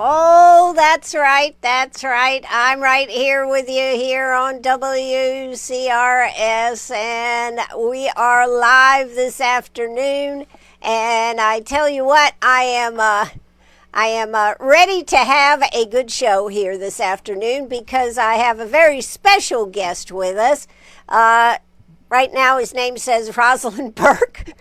Oh, that's right. That's right. I'm right here with you here on WCRS, and we are live this afternoon. And I tell you what, I am ready to have a good show here this afternoon because I have a very special guest with us. Right now, his name says Rosalind Burke.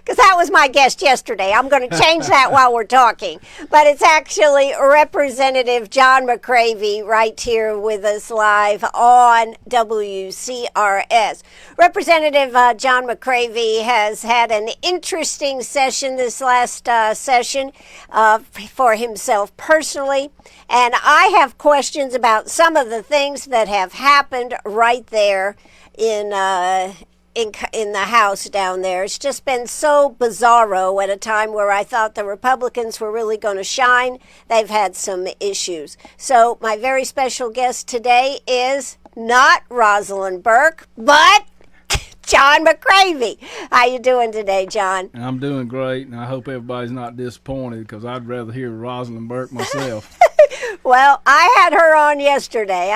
Because that was my guest yesterday. I'm going to change that while we're talking. But it's actually Representative John McCravy right here with us live on WCRS. Representative John McCravy has had an interesting session this last session for himself personally. And I have questions about some of the things that have happened right there in the House down there. It's just been so bizarro at a time where I thought the Republicans were really going to shine. They've had some issues. So my very special guest today is not Rosalind Burke, but John McCravy. How you doing today, John? I'm doing great, and I hope everybody's not disappointed because I'd rather hear Rosalind Burke myself. Well, I had her on yesterday.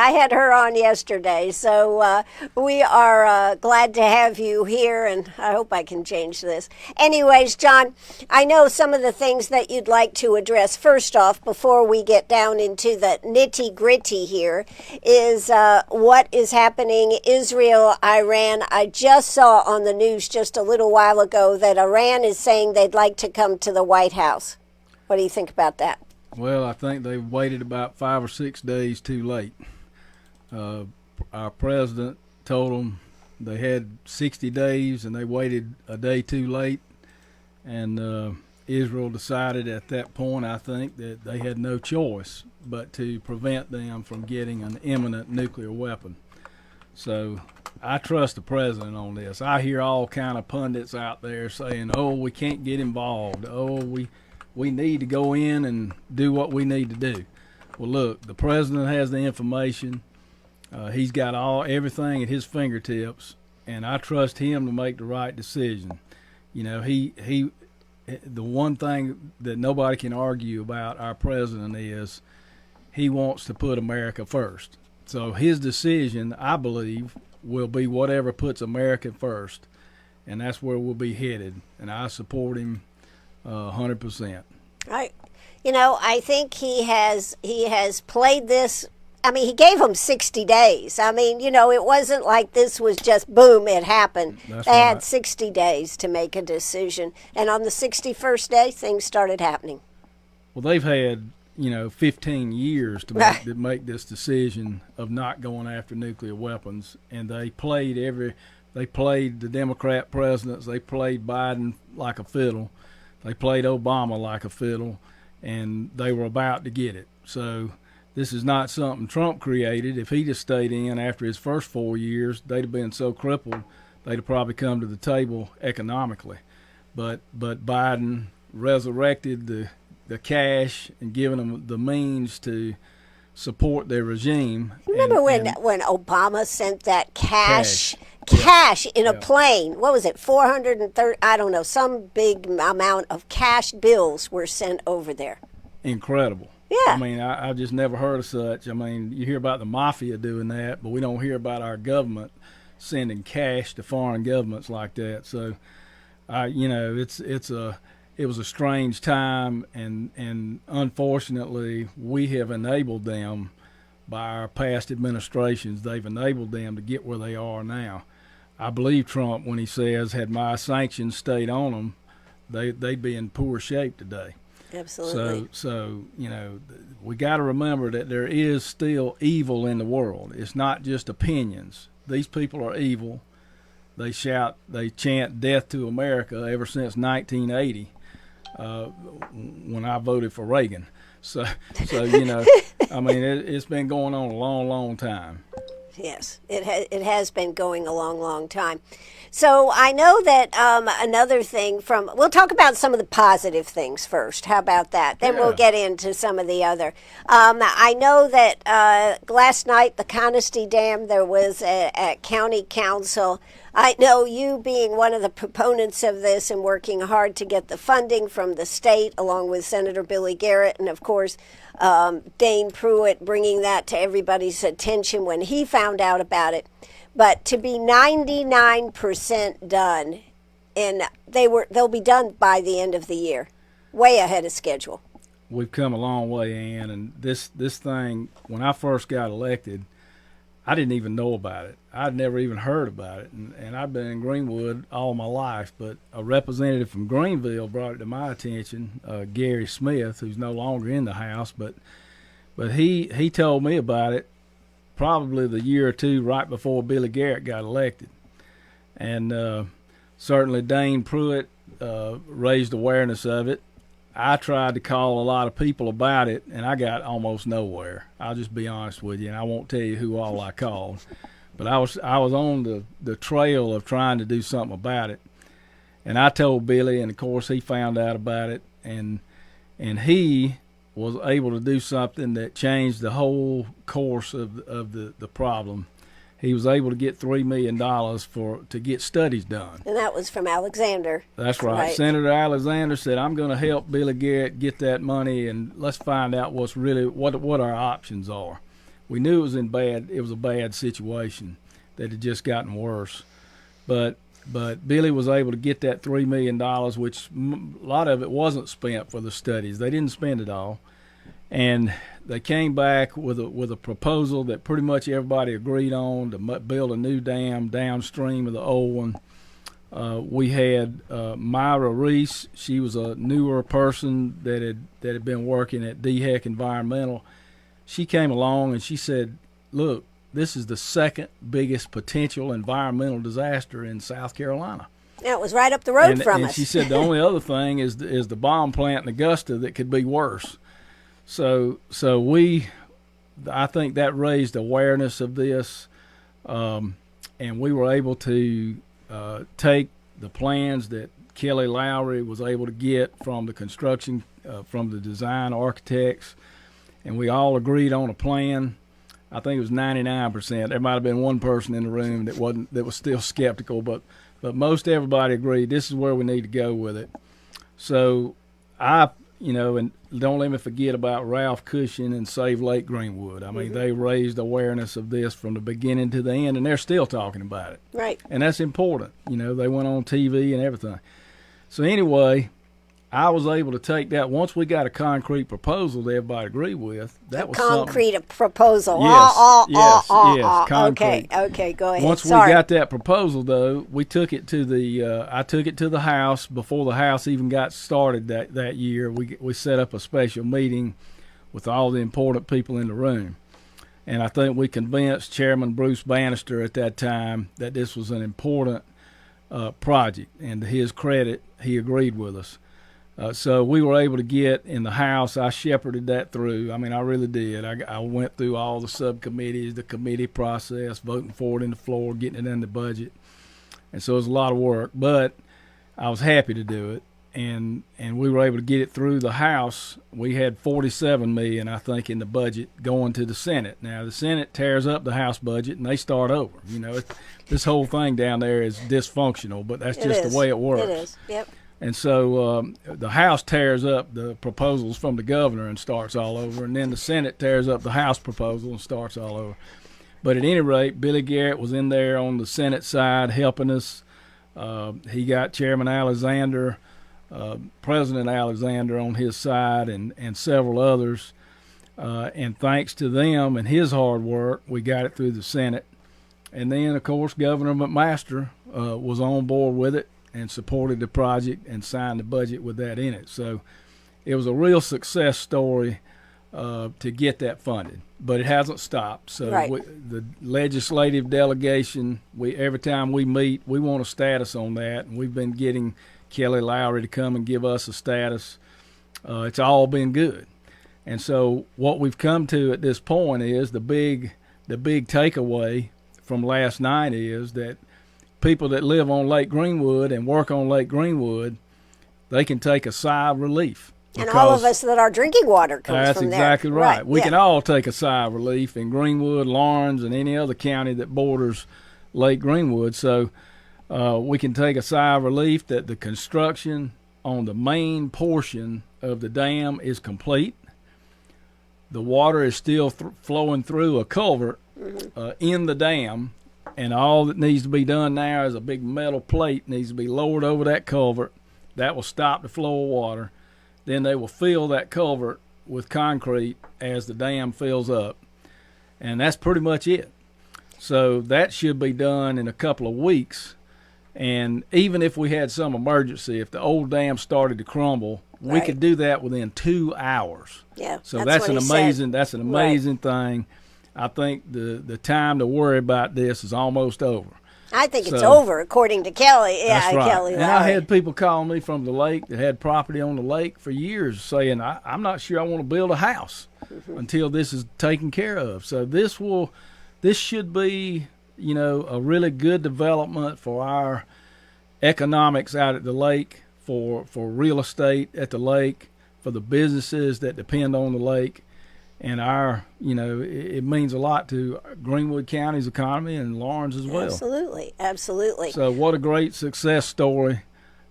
So we are glad to have you here, and I hope I can change this. Anyways, John, I know some of the things that you'd like to address. First off, before we get down into the nitty-gritty here, is what is happening Israel, Iran. I just saw on the news just a little while ago that Iran is saying they'd like to come to the White House. What do you think about that? Well, I think they've waited about 5 or 6 days too late. Our president told them they had 60 days, and they waited a day too late. And Israel decided at that point, I think, that they had no choice but to prevent them from getting an imminent nuclear weapon. So I trust the president on this. I hear all kind of pundits out there saying, oh, we can't get involved. Oh, we need to go in and do what we need to do. Well, look, the president has the information. He's got everything at his fingertips, and I trust him to make the right decision. You know, the one thing that nobody can argue about our president is he wants to put America first. So his decision, I believe, will be whatever puts America first, and that's where we'll be headed. And I support him 100%. I think he has played this. I mean, he gave them 60 days. I mean, it wasn't like this was just boom, it happened. They had 60 days to make a decision, and on the 61st day, things started happening. Well, they've had 15 years to make this decision of not going after nuclear weapons, and they played the Democrat presidents. They played Biden like a fiddle. They played Obama like a fiddle, and they were about to get it. So this is not something Trump created. If he just stayed in after his first 4 years, they'd have been so crippled, they'd have probably come to the table economically. But Biden resurrected the cash and given them the means to support their regime. Remember when Obama sent that cash in a plane? What was it, 430? I don't know. Some big amount of cash bills were sent over there. Incredible. Yeah. I mean, I've just never heard of such. I mean, you hear about the mafia doing that, but we don't hear about our government sending cash to foreign governments like that. So, it was a strange time, and unfortunately, we have enabled them by our past administrations. They've enabled them to get where they are now. I believe Trump when he says, had my sanctions stayed on them, they'd be in poor shape today. Absolutely. So we got to remember that there is still evil in the world. It's not just opinions. These people are evil. They chant death to America ever since 1980. When I voted for Reagan. So I mean, it's been going on a long, long time. Yes, it has been going a long, long time. So I know that another thing we'll talk about some of the positive things first. How about that? Then we'll get into some of the other. I know that last night, the Conisty Dam, there was a county council I know you being one of the proponents of this and working hard to get the funding from the state, along with Senator Billy Garrett, and of course, Dane Pruitt bringing that to everybody's attention when he found out about it. But to be 99% done, and they'll be done by the end of the year, way ahead of schedule. We've come a long way, Ann, and this thing, when I first got elected, I didn't even know about it. I'd never even heard about it, and I've been in Greenwood all my life, but a representative from Greenville brought it to my attention, Gary Smith, who's no longer in the House, but he told me about it probably the year or two right before Billy Garrett got elected. And certainly Dane Pruitt raised awareness of it. I tried to call a lot of people about it, and I got almost nowhere. I'll just be honest with you, and I won't tell you who all I called. But I was on the trail of trying to do something about it. And I told Billy, and of course he found out about it, and he was able to do something that changed the whole course of the problem. He was able to get $3 million to get studies done. And that was from Alexander. That's right. Senator Alexander said, I'm going to help Billy Garrett get that money, and let's find out what our options are. We knew it was a bad situation that had just gotten worse. But Billy was able to get that $3 million, which a lot of it wasn't spent for the studies. They didn't spend it all. And they came back with a proposal that pretty much everybody agreed on to build a new dam downstream of the old one. We had Myra Reese. She was a newer person that had been working at DHEC Environmental. She came along and she said, look, this is the second biggest potential environmental disaster in South Carolina. Yeah, it was right up the road from us. And she said the only other thing is the bomb plant in Augusta that could be worse. So I think that raised awareness of this, and we were able to take the plans that Kelly Lowry was able to get from the construction, from the design architects, and we all agreed on a plan. I think it was 99%. There might have been one person in the room that was still skeptical, but most everybody agreed this is where we need to go with it. So and don't let me forget about Ralph Cushing and Save Lake Greenwood. I mean, they raised awareness of this from the beginning to the end, and they're still talking about it. Right. And that's important. They went on TV and everything. So anyway, I was able to take that. Once we got a concrete proposal that everybody agreed with, that was concrete proposal. Yes, concrete. Okay, go ahead. Once we got that proposal, though, we took it to I took it to the House before the House even got started that year. We set up a special meeting with all the important people in the room. And I think we convinced Chairman Bruce Bannister at that time that this was an important project. And to his credit, he agreed with us. So we were able to get in the House. I shepherded that through. I mean, I really did. I went through all the subcommittees, the committee process, voting for it in the floor, getting it in the budget. And so it was a lot of work. But I was happy to do it. And we were able to get it through the House. We had $47 million, I think, in the budget going to the Senate. Now, the Senate tears up the House budget, and they start over. This whole thing down there is dysfunctional, but that's just the way it works. It is, yep. And so the House tears up the proposals from the governor and starts all over, and then the Senate tears up the House proposal and starts all over. But at any rate, Billy Garrett was in there on the Senate side helping us. He got Chairman Alexander, President Alexander on his side, and several others. And thanks to them and his hard work, we got it through the Senate. And then, of course, Governor McMaster was on board with it and supported the project and signed the budget with that in it. So it was a real success story to get that funded, but it hasn't stopped. So the legislative delegation, every time we meet, we want a status on that, and we've been getting Kelly Lowry to come and give us a status. It's all been good. And so what we've come to at this point is the big takeaway from last night is that people that live on Lake Greenwood and work on Lake Greenwood, they can take a sigh of relief. And all of us that our drinking water comes from there. That's exactly right. We can all take a sigh of relief in Greenwood, Lawrence, and any other county that borders Lake Greenwood. So we can take a sigh of relief that the construction on the main portion of the dam is complete. The water is still flowing through a culvert in the dam, and all that needs to be done now is a big metal plate needs to be lowered over that culvert. That will stop the flow of water. Then they will fill that culvert with concrete as the dam fills up, and that's pretty much it. So that should be done in a couple of weeks. And even if we had some emergency, if the old dam started to crumble, we could do that within 2 hours. Yeah, so that's an amazing thing. I think the time to worry about this is almost over. I think it's over, according to Kelly. Yeah, that's right. Kelly. And I had people calling me from the lake that had property on the lake for years saying, I'm not sure I want to build a house until this is taken care of. So this should be, a really good development for our economics out at the lake, for real estate at the lake, for the businesses that depend on the lake. And it means a lot to Greenwood County's economy and Lawrence as well. Absolutely. So what a great success story.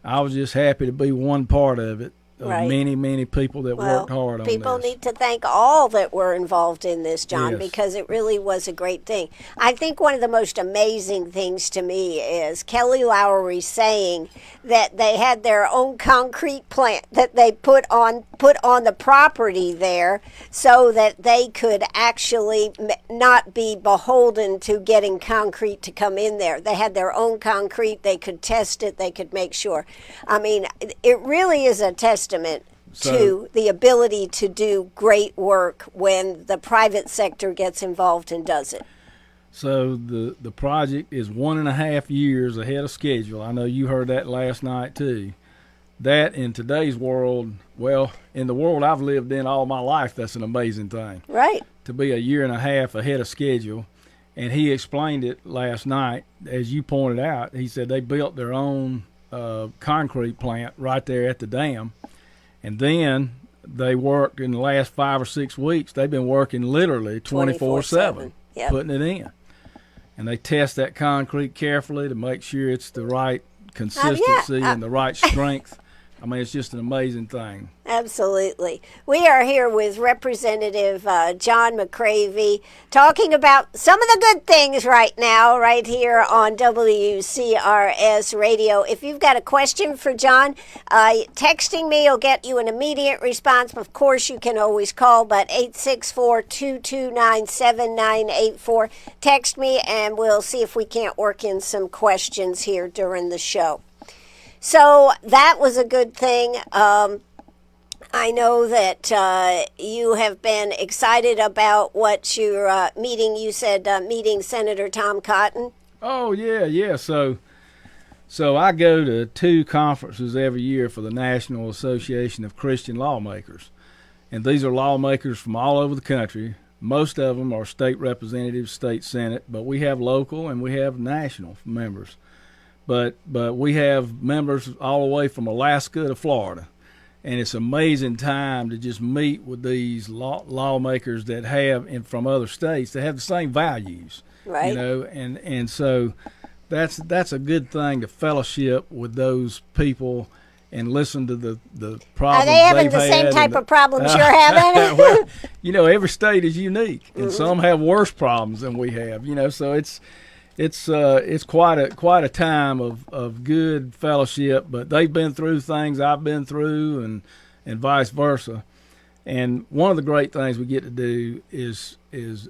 I was just happy to be one part of it. Many, many people that worked hard on this. People need to thank all that were involved in this, John, because it really was a great thing. I think one of the most amazing things to me is Kelly Lowry saying that they had their own concrete plant that they put on the property there so that they could actually not be beholden to getting concrete to come in there. They had their own concrete. They could test it. They could make sure. I mean, it really is a testament to the ability to do great work when the private sector gets involved and does it. So the project is 1.5 years ahead of schedule. I know you heard that last night too. That in today's world, well, in the world I've lived in all my life, that's an amazing thing. Right. To be 1.5 years ahead of schedule. And he explained it last night, as you pointed out. He said they built their own concrete plant right there at the dam. And then they worked in the last 5 or 6 weeks. They've been working literally 24/7, putting it in. And they test that concrete carefully to make sure it's the right consistency and the right strength. I mean, it's just an amazing thing. Absolutely. We are here with Representative John McCravy talking about some of the good things right now, right here on WCRS Radio. If you've got a question for John, texting me will get you an immediate response. Of course, you can always call, but 864-229-7984. Text me, and we'll see if we can't work in some questions here during the show. So that was a good thing. I know that you have been excited about what you're meeting. You said meeting Senator Tom Cotton. Oh, yeah. So I go to 2 conferences every year for the National Association of Christian Lawmakers. And these are lawmakers from all over the country. Most of them are state representatives, state senate, but we have local and we have national members. But we have members all the way from Alaska to Florida. And it's an amazing time to just meet with these lawmakers that have, and from other states, that have the same values. Right. And so that's a good thing to fellowship with those people and listen to the problems. Are they having the same type of problems you're having? Well, every state is unique, and some have worse problems than we have. So it's quite a time of good fellowship, but they've been through things I've been through, and vice versa. And one of the great things we get to do is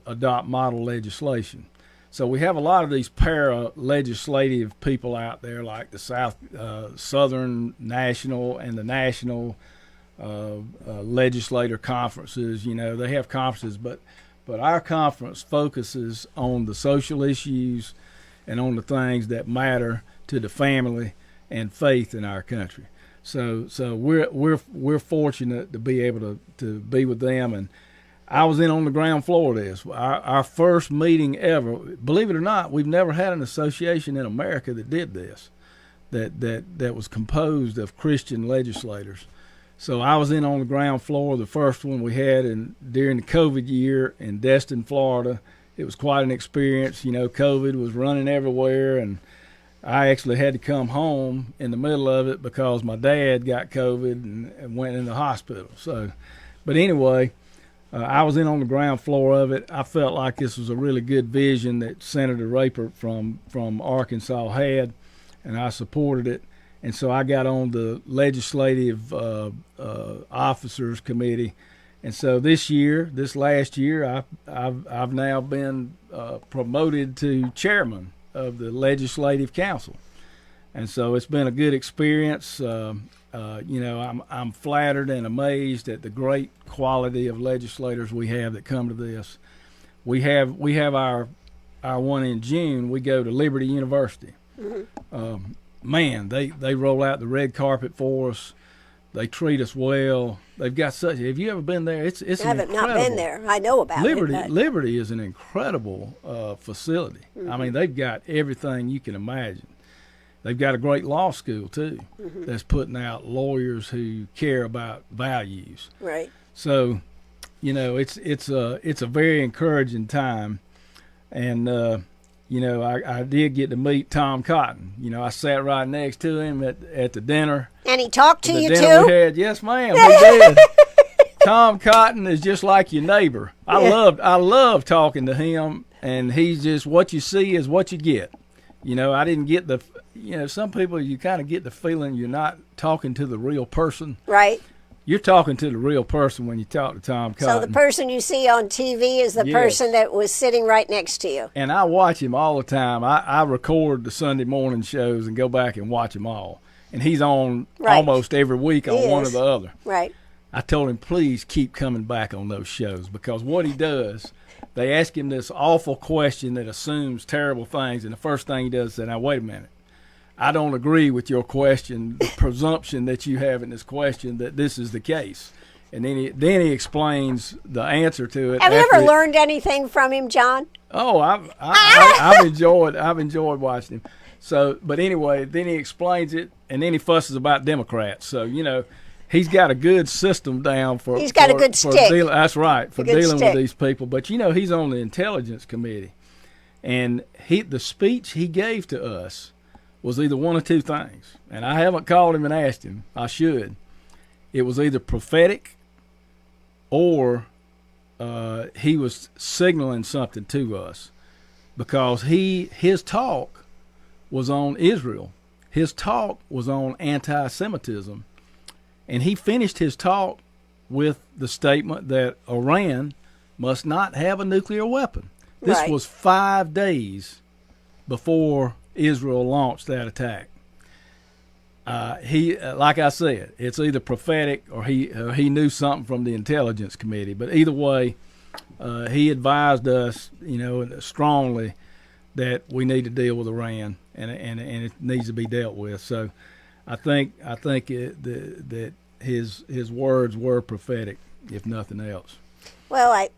adopt model legislation. So we have a lot of these para-legislative people out there, like the Southern National and the National Legislator Conferences. They have conferences, but our conference focuses on the social issues and on the things that matter to the family and faith in our country. So we're fortunate to be able to be with them. And I was in on the ground floor of this. Our first meeting ever. Believe it or not, we've never had an association in America that did this, that was composed of Christian legislators. So I was in on the ground floor. The first one we had during the COVID year in Destin, Florida. It was quite an experience. COVID was running everywhere, and I actually had to come home in the middle of it because my dad got COVID and went in the hospital. So, but anyway, I was in on the ground floor of it. I felt like this was a really good vision that Senator Rapert from Arkansas had, and I supported it. And so I got on the legislative officers committee. And so this last year, I've now been promoted to chairman of the Legislative Council, and so it's been a good experience. I'm flattered and amazed at the great quality of legislators we have that come to this. We have our one in June. We go to Liberty University. Mm-hmm. Man, they roll out the red carpet for us. They treat us well. They've got such. Have you ever been there? It's I haven't not been there. I know about Liberty. it. Liberty is an incredible facility. Mm-hmm. I mean, they've got everything you can imagine. They've got a great law school too, mm-hmm. that's putting out lawyers who care about values. Right. So, it's a very encouraging time, and I did get to meet Tom Cotton. I sat right next to him at the dinner. And he talked to you dinner too? We had. Yes, ma'am, he did. Tom Cotton is just like your neighbor. I love talking to him, and he's just, what you see is what you get. I didn't get some people, you kind of get the feeling you're not talking to the real person. Right. You're talking to the real person when you talk to Tom Cotton. So the person you see on TV is the person that was sitting right next to you. And I watch him all the time. I record the Sunday morning shows and go back and watch them all. And he's on almost every week on one or the other. Right. I told him, please keep coming back on those shows, because what he does, they ask him this awful question that assumes terrible things, and the first thing he does is say, now, wait a minute. I don't agree with your question, the presumption that you have in this question that this is the case. And then he explains the answer to it. Have you ever learned anything from him, John? Oh, I've enjoyed watching him. So, but anyway, then he explains it, and then he fusses about Democrats. So, he's got a good system down for. He's got a good stick. That's right, for dealing with these people. But he's on the Intelligence Committee, and the speech he gave to us was either one of two things, and I haven't called him and asked him. I should. It was either prophetic, or he was signaling something to us, because his talk was on Israel. His talk was on anti-Semitism, and he finished his talk with the statement that Iran must not have a nuclear weapon. This was 5 days before Israel launched that attack. He, like I said, it's either prophetic or he knew something from the Intelligence Committee. But either way, he advised us, strongly that we need to deal with Iran, and it needs to be dealt with. So, I think that his words were prophetic, if nothing else. Well, I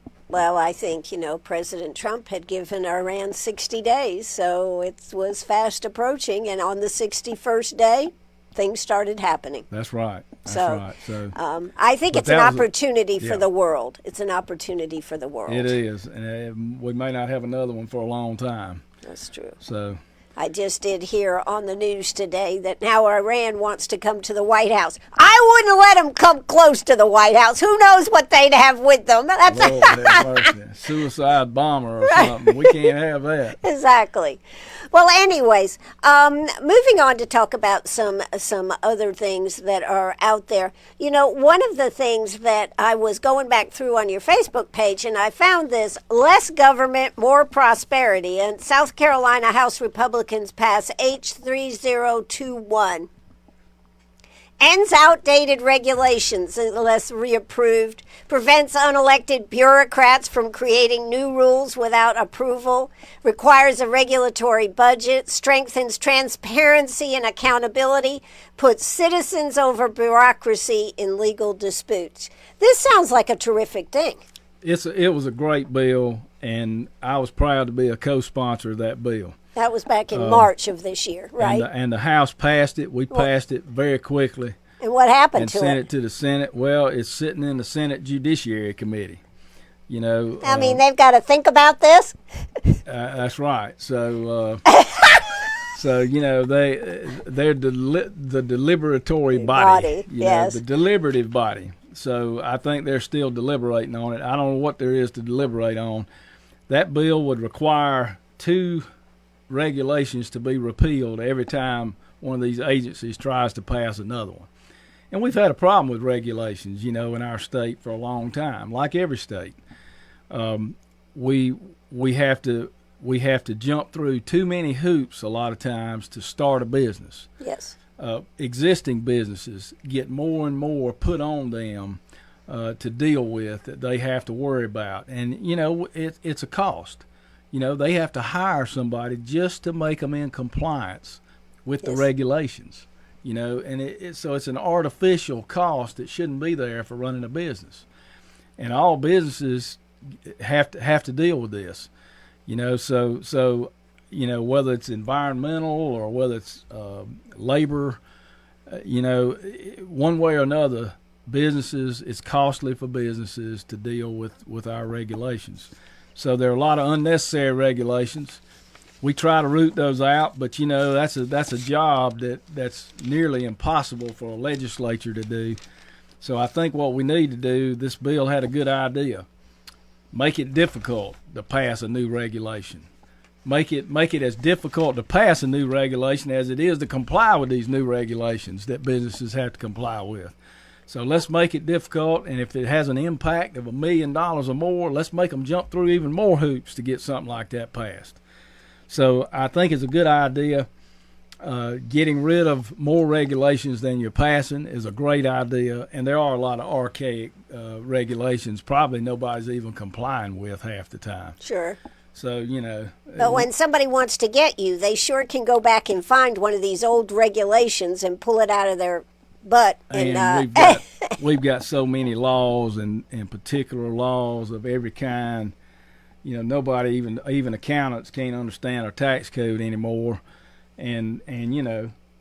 think, President Trump had given Iran 60 days, so it was fast approaching, and on the 61st day, things started happening. That's right. So I think it's an opportunity for the world. It's an opportunity for the world. It is, and we may not have another one for a long time. That's true. So I just did hear on the news today that now Iran wants to come to the White House. I wouldn't let them come close to the White House. Who knows what they'd have with them? That's Lord have mercy. Suicide bomber or something. We can't have that. Exactly. Well, anyways, moving on to talk about some other things that are out there. One of the things that I was going back through on your Facebook page, and I found this: less government, more prosperity. And South Carolina House Republicans pass H3021. Ends outdated regulations unless reapproved, prevents unelected bureaucrats from creating new rules without approval, requires a regulatory budget, strengthens transparency and accountability, puts citizens over bureaucracy in legal disputes. This sounds like a terrific thing. It was a great bill, and I was proud to be a co-sponsor of that bill. That was back in March of this year, right? And the House passed it. We passed it very quickly. And what happened to it? And sent it to the Senate. Well, it's sitting in the Senate Judiciary Committee. I mean, they've got to think about this. That's right. So, So they're the deliberatory body, yes, the deliberative body. So I think they're still deliberating on it. I don't know what there is to deliberate on. That bill would require 2 regulations to be repealed every time one of these agencies tries to pass another one. And we've had a problem with regulations, in our state for a long time, like every state. We have to jump through too many hoops a lot of times to start a business. Yes. Existing businesses get more and more put on them to deal with that they have to worry about, and it's a cost. They have to hire somebody just to make them in compliance with the regulations. And so it's an artificial cost that shouldn't be there for running a business, and all businesses have to deal with this. So whether it's environmental or whether it's labor, one way or another, it's costly for businesses to deal with our regulations. So there are a lot of unnecessary regulations. We try to root those out, but that's a job that's nearly impossible for a legislature to do. So I think what we need to do, this bill had a good idea. Make it difficult to pass a new regulation. Make it as difficult to pass a new regulation as it is to comply with these new regulations that businesses have to comply with. So let's make it difficult, and if it has an impact of $1 million or more, let's make them jump through even more hoops to get something like that passed. So I think it's a good idea. Getting rid of more regulations than you're passing is a great idea, and there are a lot of archaic regulations probably nobody's even complying with half the time. Sure. So, But when somebody wants to get you, they sure can go back and find one of these old regulations and pull it out of their butt. And we've got so many laws and particular laws of every kind. Nobody, even accountants, can't understand our tax code anymore. And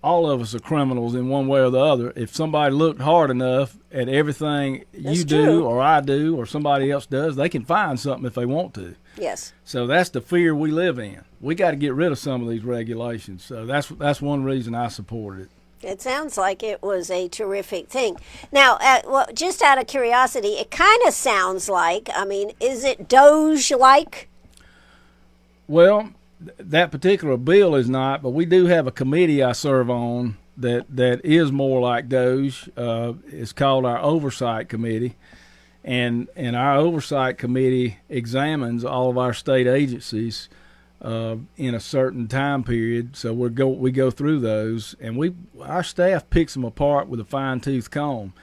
all of us are criminals in one way or the other. If somebody looked hard enough at everything you do or I do or somebody else does, they can find something if they want to. Yes. So that's the fear we live in. We got to get rid of some of these regulations. So that's one reason I supported it. It sounds like it was a terrific thing. Now, just out of curiosity, it kind of sounds like, is it Doge-like? Well, that particular bill is not, but we do have a committee I serve on that is more like Doge. It's called our Oversight Committee. And our Oversight Committee examines all of our state agencies in a certain time period. So we go through those, and our staff picks them apart with a fine-tooth comb.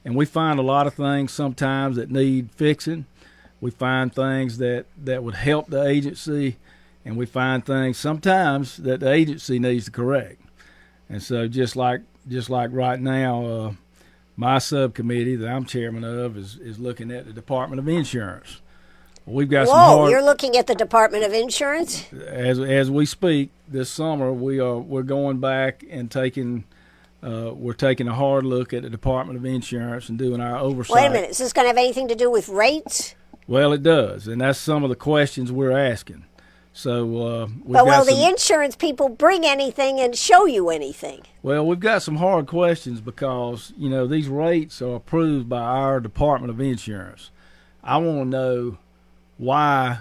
And we find a lot of things sometimes that need fixing. We find things that would help the agency, and we find things sometimes that the agency needs to correct. And so just like right now, my subcommittee that I'm chairman of is looking at the Department of Insurance. We've got you're looking at the Department of Insurance? As we speak this summer, we're going back and taking a hard look at the Department of Insurance and doing our oversight. Wait a minute, is this going to have anything to do with rates? Well, it does, and that's some of the questions we're asking. So, will the insurance people bring anything and show you anything? Well, we've got some hard questions because, these rates are approved by our Department of Insurance. I want to know why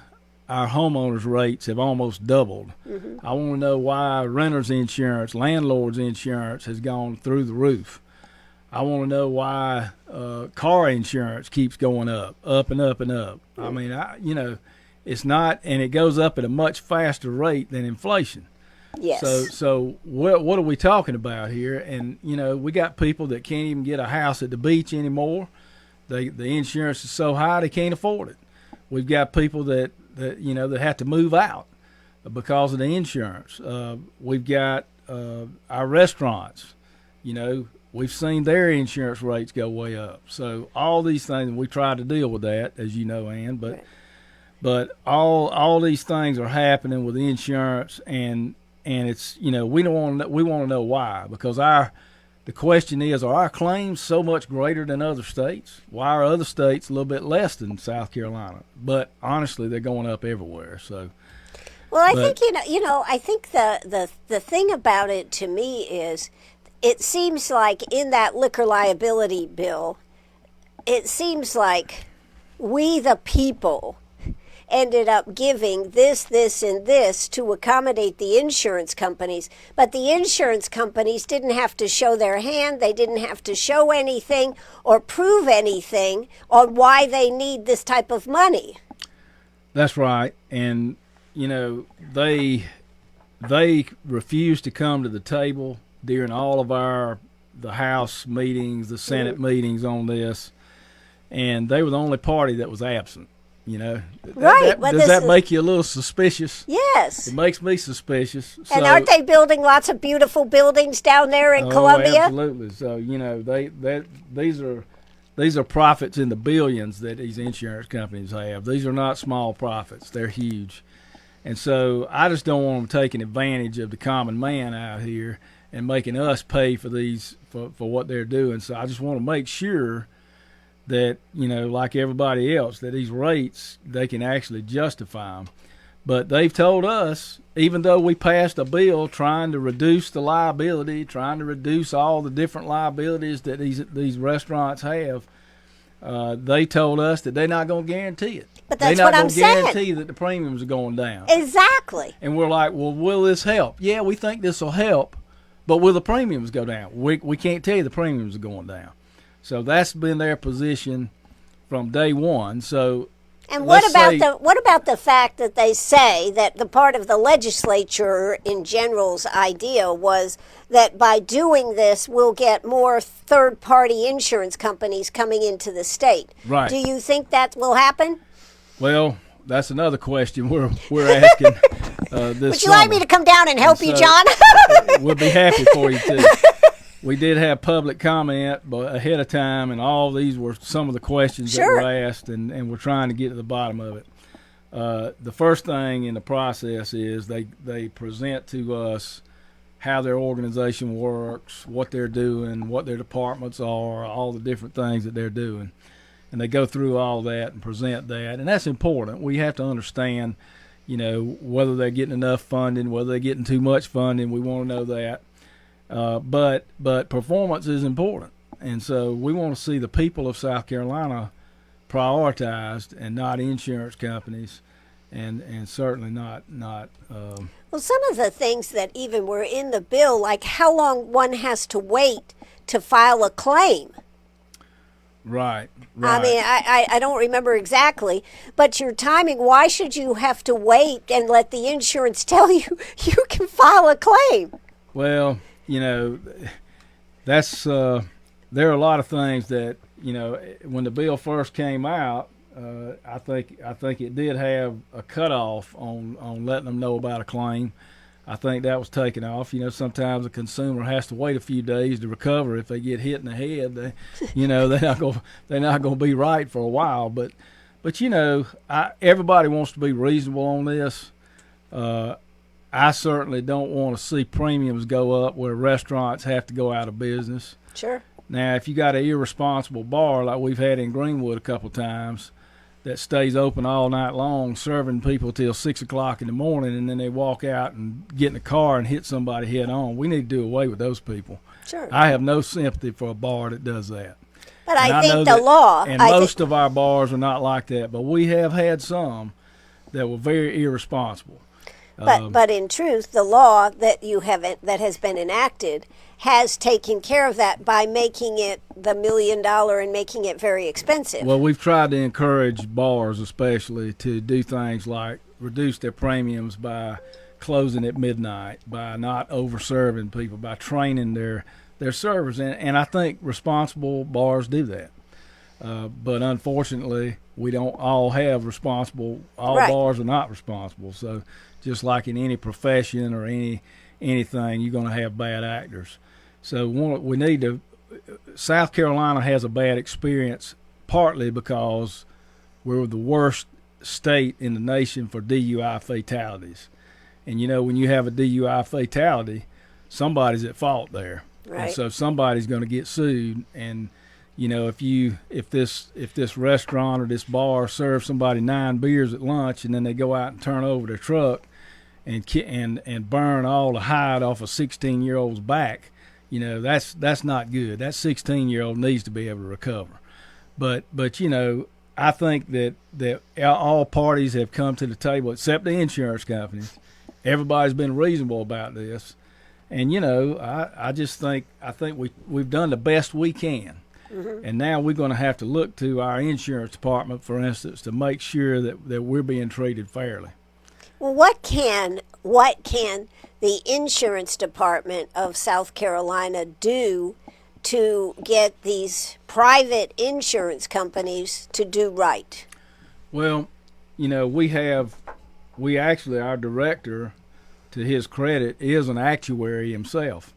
our homeowners' rates have almost doubled. Mm-hmm. I want to know why renters' insurance, landlords' insurance has gone through the roof. I want to know why car insurance keeps going up and up and up. Mm-hmm. It's not, and it goes up at a much faster rate than inflation. Yes. So what are we talking about here? And we got people that can't even get a house at the beach anymore. The insurance is so high they can't afford it. We've got people that have to move out because of the insurance. We've got our restaurants. We've seen their insurance rates go way up. So all these things, we try to deal with that, as you know, Ann. But right. But all these things are happening with insurance, and it's we want to know why, because the question is, are our claims so much greater than other states? Why are other states a little bit less than South Carolina? But honestly, they're going up everywhere. So Well, I think I think the thing about it to me is, it seems like in that liquor liability bill, it seems like we the people ended up giving this, and this to accommodate the insurance companies. But the insurance companies didn't have to show their hand. They didn't have to show anything or prove anything on why they need this type of money. That's right. And, they refused to come to the table during all of the House meetings, the Senate meetings on this. And they were the only party that was absent. Right. Does that make you a little suspicious? Yes. It makes me suspicious. And aren't they building lots of beautiful buildings down there in Columbia? Absolutely. So these are profits in the billions that these insurance companies have. These are not small profits; they're huge. And so I just don't want them taking advantage of the common man out here and making us pay for for what they're doing. So I just want to make sure that, like everybody else, that these rates, they can actually justify them. But they've told us, even though we passed a bill trying to reduce the liability, trying to reduce all the different liabilities that these restaurants have, they told us that they're not going to guarantee it. But that's what I'm saying. They're not going to guarantee that the premiums are going down. Exactly. And we're like, well, will this help? Yeah, we think this will help, but will the premiums go down? We can't tell you the premiums are going down. So that's been their position from day one. So, and what about the fact that they say that the part of the legislature in general's idea was that by doing this, we'll get more third-party insurance companies coming into the state? Right. Do you think that will happen? Well, that's another question we're asking this Would you like me to come down and help you, John? We'll be happy for you too. We did have public comment ahead of time, and all these were some of the questions that were asked, and we're trying to get to the bottom of it. The first thing in the process is they present to us how their organization works, what they're doing, what their departments are, all the different things that they're doing. And they go through all that and present that, and that's important. We have to understand, whether they're getting enough funding, whether they're getting too much funding. We want to know that. But performance is important, and so we want to see the people of South Carolina prioritized, and not insurance companies, and certainly not. Well, some of the things that even were in the bill, like how long one has to wait to file a claim. Right. I mean, I don't remember exactly, but your timing, why should you have to wait and let the insurance tell you you can file a claim? Well, that's there are a lot of things that, when the bill first came out, I think it did have a cutoff on letting them know about a claim. I think that was taken off. Sometimes a consumer has to wait a few days to recover if they get hit in the head. They're not going to be right for a while. But everybody wants to be reasonable on this. I certainly don't want to see premiums go up where restaurants have to go out of business. Sure. Now, if you got an irresponsible bar like we've had in Greenwood a couple times that stays open all night long, serving people till 6 o'clock in the morning, and then they walk out and get in the car and hit somebody head on, we need to do away with those people. Sure. I have no sympathy for a bar that does that. But I think the law... And most of our bars are not like that, but we have had some that were very irresponsible. But in truth, the law that that has been enacted has taken care of that by making it the $1 million and making it very expensive. Well, we've tried to encourage bars especially to do things like reduce their premiums by closing at midnight, by not over-serving people, by training their servers. And I think responsible bars do that. But unfortunately, we don't all have responsible. All bars are not responsible. So just like in any profession or anything, you're going to have bad actors. So we need to. South Carolina has a bad experience partly because we're the worst state in the nation for DUI fatalities. And when you have a DUI fatality, somebody's at fault there. Right. And so somebody's going to get sued. And if this restaurant or this bar serves somebody 9 beers at lunch and then they go out and turn over their truck and burn all the hide off a 16-year-old's back, that's not good. That 16-year-old needs to be able to recover. But I think that all parties have come to the table except the insurance companies. Everybody's been reasonable about this, and I think we've done the best we can. Mm-hmm. And now we're going to have to look to our insurance department, for instance, to make sure that we're being treated fairly. Well, what can the insurance department of South Carolina do to get these private insurance companies to do right? Well, our director, to his credit, is an actuary himself.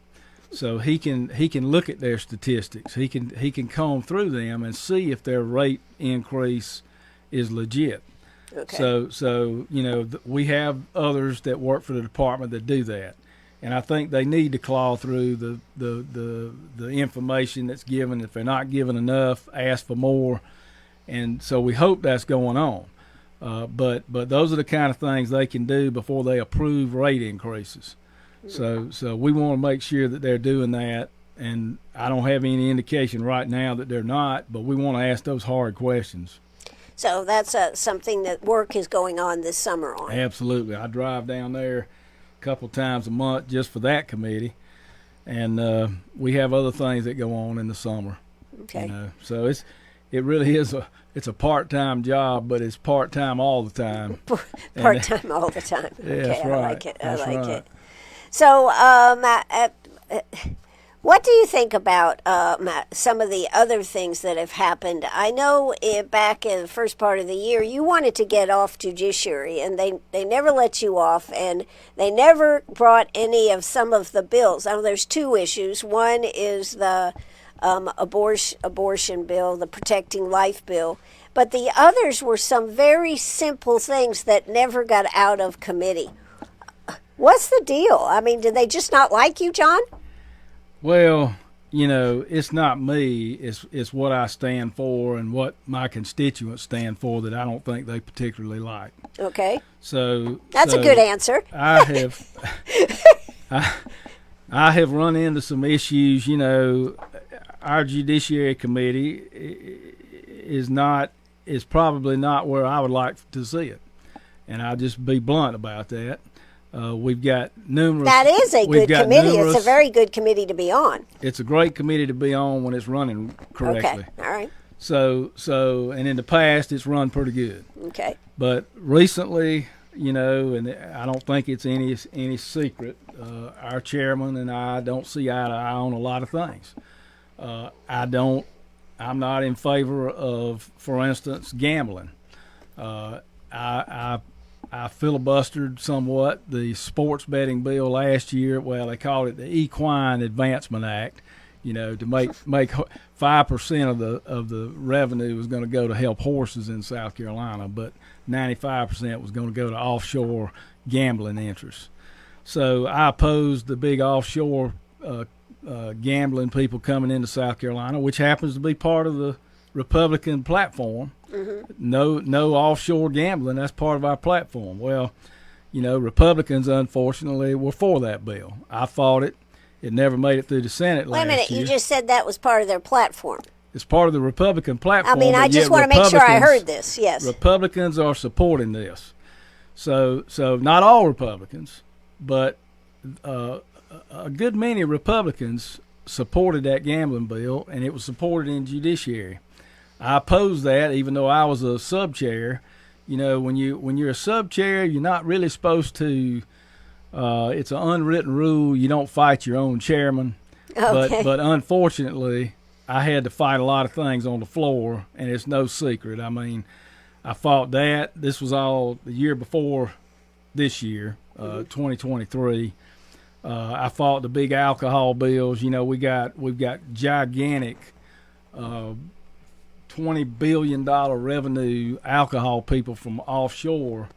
So he can look at their statistics. He can comb through them and see if their rate increase is legit. Okay. So we have others that work for the department that do that, and I think they need to claw through the information that's given. If they're not given enough, ask for more, and so we hope that's going on. But those are the kind of things they can do before they approve rate increases. So we want to make sure that they're doing that, and I don't have any indication right now that they're not, but we want to ask those hard questions. So that's something that work is going on this summer on. Absolutely. I drive down there a couple times a month just for that committee, and we have other things that go on in the summer. Okay. So it really is it's a part-time job, but it's part-time all the time. Part-time all the time. Yeah, okay, that's right. I like it. So, what do you think about some of the other things that have happened? I know back in the first part of the year, you wanted to get off judiciary, and they never let you off, and they never brought any of some of the bills. Now, there's two issues. One is the abortion bill, the Protecting Life bill, but the others were some very simple things that never got out of committee. What's the deal? I mean, did they just not like you, John? Well, it's not me. It's what I stand for and what my constituents stand for that I don't think they particularly like. Okay. So that's a good answer. I have run into some issues. Our Judiciary Committee is probably not where I would like to see it, and I'll just be blunt about that. We've got numerous. That is a good committee. It's a very good committee to be on. It's a great committee to be on when it's running correctly. Okay, all right. So, and in the past, it's run pretty good. Okay. But recently, and I don't think it's any secret, our chairman and I don't see eye to eye on a lot of things. I'm not in favor of, for instance, gambling. I filibustered somewhat the sports betting bill last year. Well, they called it the Equine Advancement Act. To make 5% of the revenue was going to go to help horses in South Carolina, but 95% was going to go to offshore gambling interests. So I opposed the big offshore gambling people coming into South Carolina, which happens to be part of the Republican platform. Mm-hmm. No offshore gambling. That's part of our platform. Well, Republicans, unfortunately, were for that bill. I fought it. It never made it through the Senate last year. Wait a minute. You just said that was part of their platform. It's part of the Republican platform. I mean, I just want to make sure I heard this. Yes. Republicans are supporting this. So not all Republicans, but a good many Republicans supported that gambling bill, and it was supported in Judiciary. I opposed that, even though I was a sub-chair. When you're a sub-chair, you're not really supposed to. It's an unwritten rule. You don't fight your own chairman. Okay. But unfortunately, I had to fight a lot of things on the floor, and it's no secret. I mean, I fought that. This was all the year before this year, 2023. I fought the big alcohol bills. We've got gigantic. $20 billion revenue alcohol people from offshore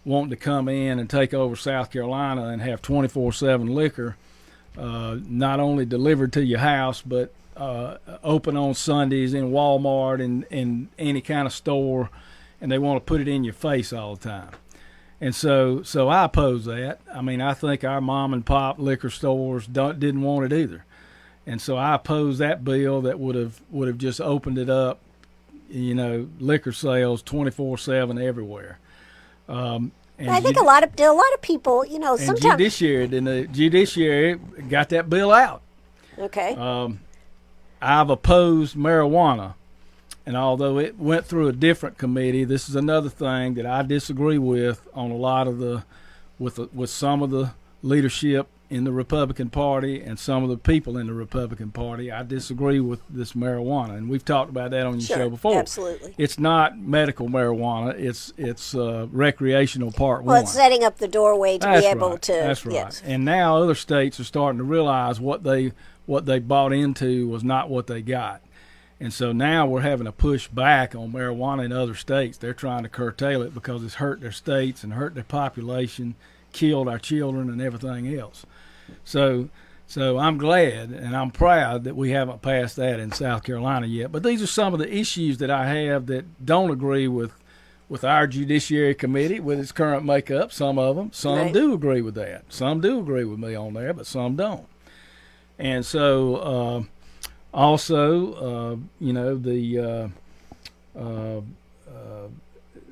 wanting to come in and take over South Carolina and have 24/7 liquor, not only delivered to your house, but open on Sundays in Walmart and in any kind of store, and they want to put it in your face all the time. And so I oppose that. I mean, I think our mom and pop liquor stores didn't want it either. And so I oppose that bill that would have just opened it up, liquor sales 24/7 everywhere. I think a lot of people, sometimes the judiciary got that bill out. Okay. I've opposed marijuana, and although it went through a different committee, this is another thing that I disagree with on a lot of with some of the leadership in the Republican Party and some of the people in the Republican Party. I disagree with this marijuana, and we've talked about that on your show before. Absolutely. It's not medical marijuana. It's recreational part well, one. It's setting up the doorway to be able to. That's right. Yes. And now other states are starting to realize what they bought into was not what they got. And so now we're having to push back on marijuana in other states. They're trying to curtail it because it's hurt their states and hurt their population, killed our children and everything else. So I'm glad and I'm proud that we haven't passed that in South Carolina yet. But these are some of the issues that I have that don't agree with our Judiciary Committee with its current makeup. Some of them, some do agree with that. Some do agree with me on there, but some don't. And so also,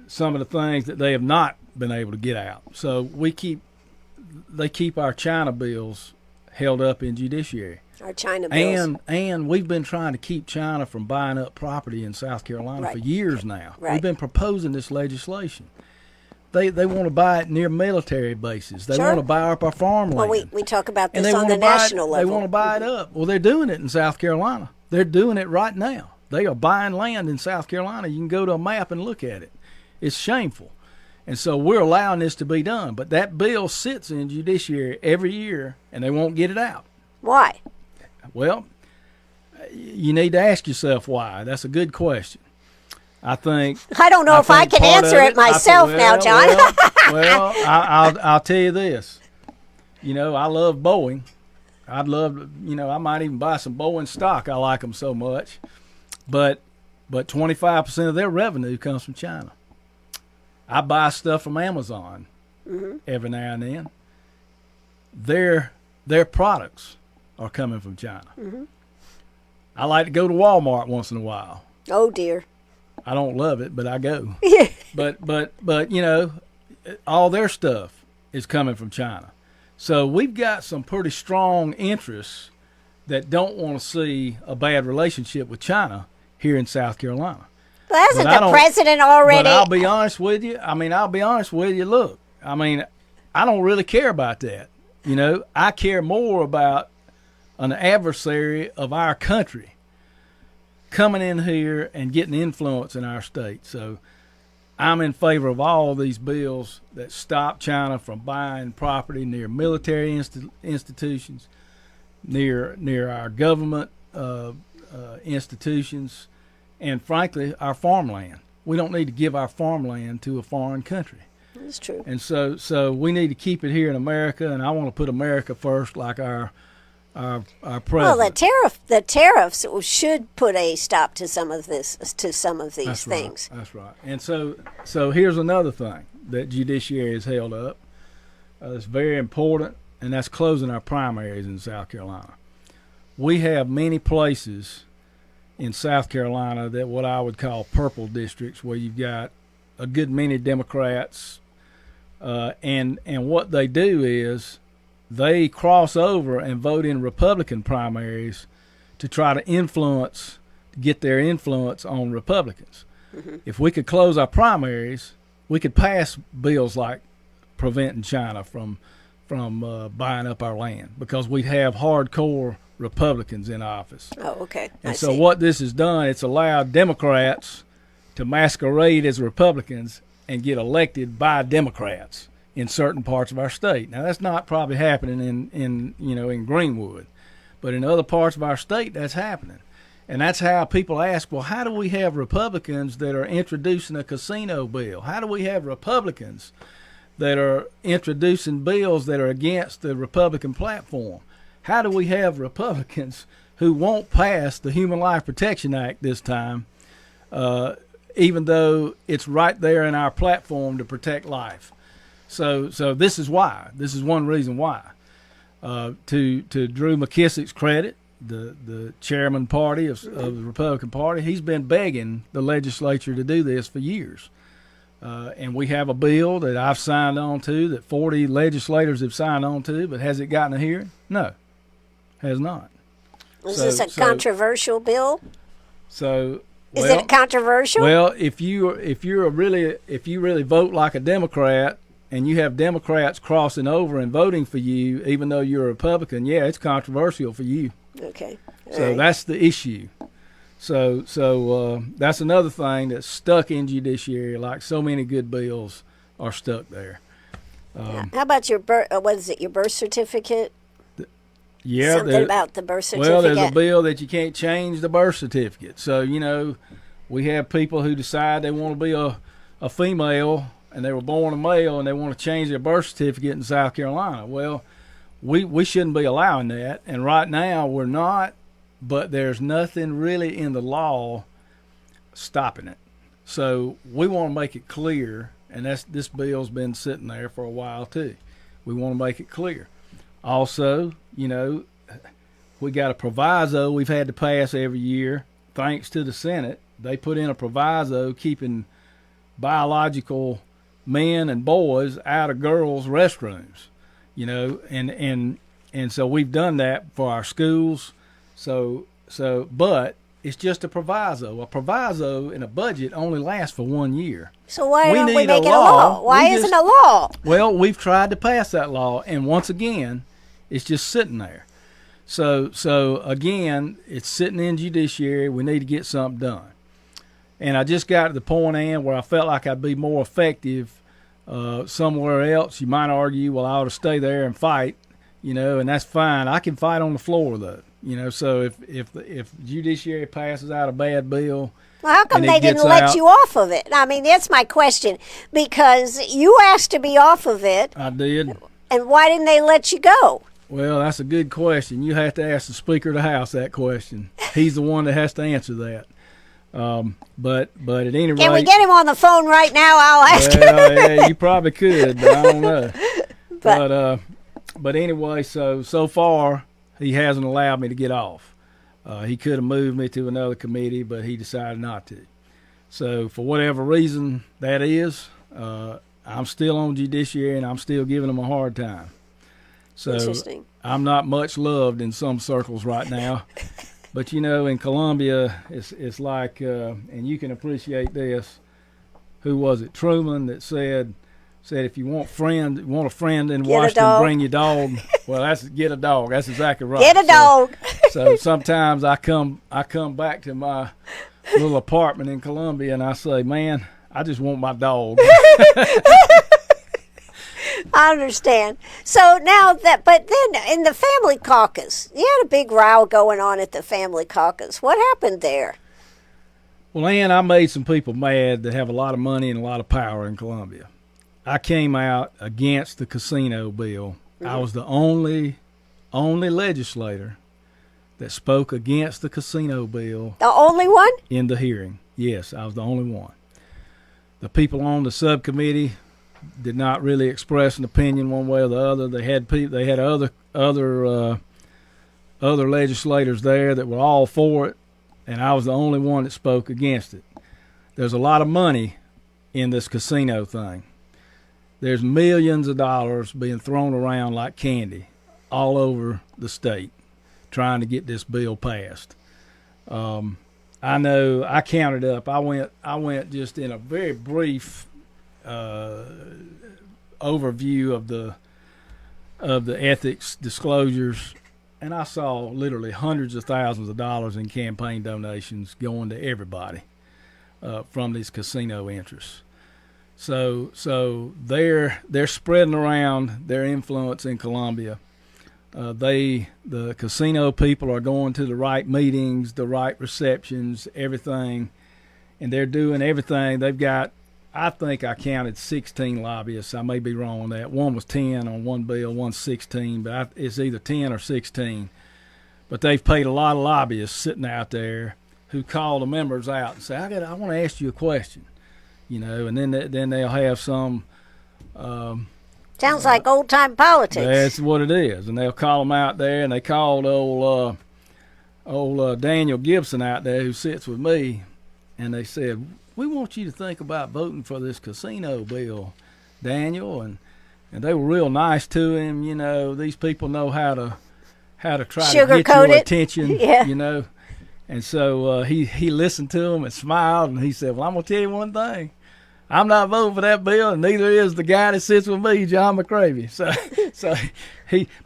some of the things that they have not been able to get out. So they keep our China bills held up in judiciary. Our China bills. And we've been trying to keep China from buying up property in South Carolina for years now. Right. We've been proposing this legislation. They want to buy it near military bases. They want to buy up our farmland. Well, we talk about this on the national level. They want to buy it up. Well, they're doing it in South Carolina. They're doing it right now. They are buying land in South Carolina. You can go to a map and look at it. It's shameful. And so we're allowing this to be done. But that bill sits in judiciary every year, and they won't get it out. Why? Well, you need to ask yourself why. That's a good question. I don't know if I can answer it myself now, John. Well, I'll tell you this. I love Boeing. I'd love, I might even buy some Boeing stock. I like them so much. But 25% of their revenue comes from China. I buy stuff from Amazon every now and then. Their products are coming from China. Mm-hmm. I like to go to Walmart once in a while. Oh dear. I don't love it, but I go. But all their stuff is coming from China. So we've got some pretty strong interests that don't want to see a bad relationship with China here in South Carolina. Well, hasn't the president already? But I'll be honest with you. Look, I don't really care about that. I care more about an adversary of our country coming in here and getting influence in our state. So I'm in favor of all these bills that stop China from buying property near military institutions, near our government institutions, and frankly, our farmland. We don't need to give our farmland to a foreign country. That's true. And so we need to keep it here in America, and I want to put America first, like our president. Well, the tariffs should put a stop to some of these things. That's right. And so here's another thing that judiciary has held up. It's very important, and that's closing our primaries in South Carolina. We have many places in South Carolina that what I would call purple districts, where you've got a good many Democrats, and what they do is they cross over and vote in Republican primaries to try to get their influence on Republicans. Mm-hmm. If we could close our primaries, we could pass bills like preventing China from buying up our land, because we'd have hardcore Republicans in office. Oh, okay. And so what this has done, it's allowed Democrats to masquerade as Republicans and get elected by Democrats in certain parts of our state. Now, that's not probably happening in Greenwood, but in other parts of our state, that's happening. And that's how people ask, well, how do we have Republicans that are introducing a casino bill? How do we have Republicans that are introducing bills that are against the Republican platform? How do we have Republicans who won't pass the Human Life Protection Act this time, even though it's right there in our platform to protect life? So this is why. This is one reason why. To Drew McKissick's credit, the chairman party of the Republican Party, he's been begging the legislature to do this for years. And we have a bill that I've signed on to, that 40 legislators have signed on to, but has it gotten a hearing? No, has not. Is this a controversial bill? So, is it controversial? Well, if you really vote like a Democrat, and you have Democrats crossing over and voting for you, even though you're a Republican, yeah, it's controversial for you. Okay. So that's the issue. So that's another thing that's stuck in judiciary, like so many good bills are stuck there. How about your what is it? Your birth certificate? Yeah, something about the birth certificate. Well, there's a bill that you can't change the birth certificate. So we have people who decide they want to be a female, and they were born a male, and they want to change their birth certificate in South Carolina. Well, we shouldn't be allowing that, and right now we're not. But there's nothing really in the law stopping it. So we want to make it clear, and this bill's been sitting there for a while too. We want to make it clear. Also, we got a proviso we've had to pass every year, thanks to the Senate. They put in a proviso keeping biological men and boys out of girls' restrooms, and so we've done that for our schools. But it's just a proviso. A proviso in a budget only lasts for 1 year. So why don't we make it a law? Why isn't a law? Well, we've tried to pass that law, and once again, it's just sitting there. So again, it's sitting in judiciary. We need to get something done. And I just got to the point, Ann, where I felt like I'd be more effective somewhere else. You might argue, well, I ought to stay there and fight, and that's fine. I can fight on the floor, though. So if judiciary passes out a bad bill, well, how come they didn't let you off of it? I mean, that's my question, because you asked to be off of it. I did. And why didn't they let you go? Well, that's a good question. You have to ask the Speaker of the House that question. He's the one that has to answer that. But at any rate, can we get him on the phone right now? I'll ask him. Yeah, you probably could, but I don't know. But anyway, so far, he hasn't allowed me to get off. He could have moved me to another committee, but he decided not to. So for whatever reason that is, I'm still on judiciary, and I'm still giving them a hard time. So interesting. I'm not much loved in some circles right now. But, in Columbia, it's like, and you can appreciate this, who was it, Truman, that said if you want a friend in Washington, bring your dog. Well, that's get a dog. That's exactly right. Get a dog. So sometimes I come back to my little apartment in Columbia, and I say, man, I just want my dog. I understand. So now but then in the family caucus, you had a big row going on at the family caucus. What happened there? Well, Ann, I made some people mad that have a lot of money and a lot of power in Columbia. I came out against the casino bill. Mm-hmm. I was the only legislator that spoke against the casino bill. The only one? In the hearing. Yes, I was the only one. The people on the subcommittee did not really express an opinion one way or the other. They had other legislators there that were all for it, and I was the only one that spoke against it. There's a lot of money in this casino thing. There's millions of dollars being thrown around like candy all over the state trying to get this bill passed. I know I counted up. I went just in a very brief overview of the ethics disclosures, and I saw literally hundreds of thousands of dollars in campaign donations going to everybody from these casino interests. So they're spreading around their influence in Columbia. The casino people are going to the right meetings, the right receptions, everything, and they're doing everything. They've got, I think I counted 16 lobbyists. I may be wrong on that. One was 10 on one bill, one's 16, but it's either 10 or 16. But they've paid a lot of lobbyists sitting out there who call the members out and say, I want to ask you a question. And then they'll have some Sounds like old-time politics. That's what it is. And they'll call them out there, and they called old Daniel Gibson out there who sits with me, and they said, we want you to think about voting for this casino bill, Daniel. And they were real nice to him. You know, these people know how to try to get your attention, yeah. You know. And so he listened to him and smiled, and he said, well, I'm going to tell you one thing. I'm not voting for that bill, and neither is the guy that sits with me, John McCravy.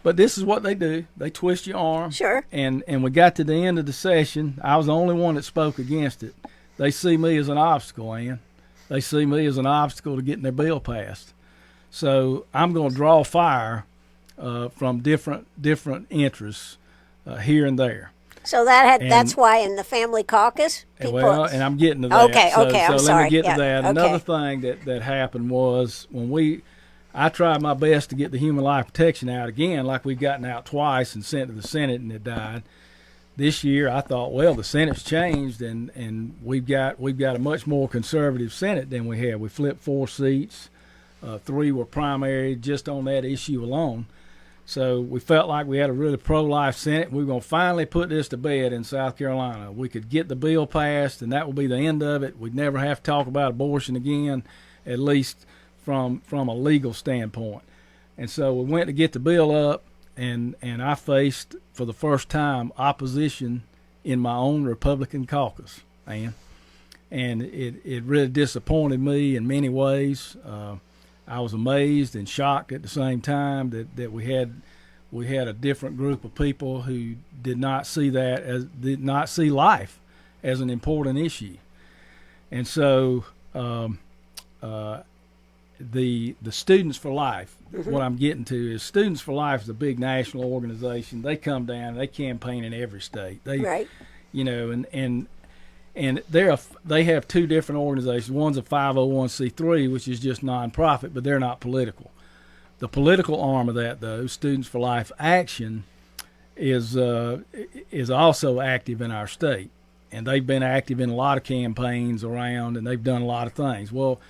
But this is what they do. They twist your arm. Sure. And we got to the end of the session. I was the only one that spoke against it. They see me as an obstacle, Ann. They see me as an obstacle to getting their bill passed. So I'm going to draw fire from different interests here and there. So that's why in the family caucus, people... Well, and I'm getting to that. Okay, I'm sorry. Let me get to that. Okay. Another thing that happened was when I tried my best to get the Human Life Protection out again, like we've gotten out twice and sent to the Senate and it died. This year I thought, well, the Senate's changed and we've got a much more conservative Senate than we had. We flipped 4 seats. 3 were primary just on that issue alone. So we felt like we had a really pro-life Senate. We were going to finally put this to bed in South Carolina. We could get the bill passed, and that would be the end of it. We'd never have to talk about abortion again, at least from a legal standpoint. And so we went to get the bill up, and I faced, for the first time, opposition in my own Republican caucus, and it really disappointed me in many ways. I was amazed and shocked at the same time that we had a different group of people who did not see life as an important issue. And so the Students for Life, mm-hmm. what I'm getting to is Students for Life is a big national organization. They come down and they campaign in every state. Right. You know, and they have 2 different organizations. One's a 501c3, which is just nonprofit, but they're not political. The political arm of that, though, Students for Life Action, is also active in our state, and they've been active in a lot of campaigns around, and they've done a lot of things. Well,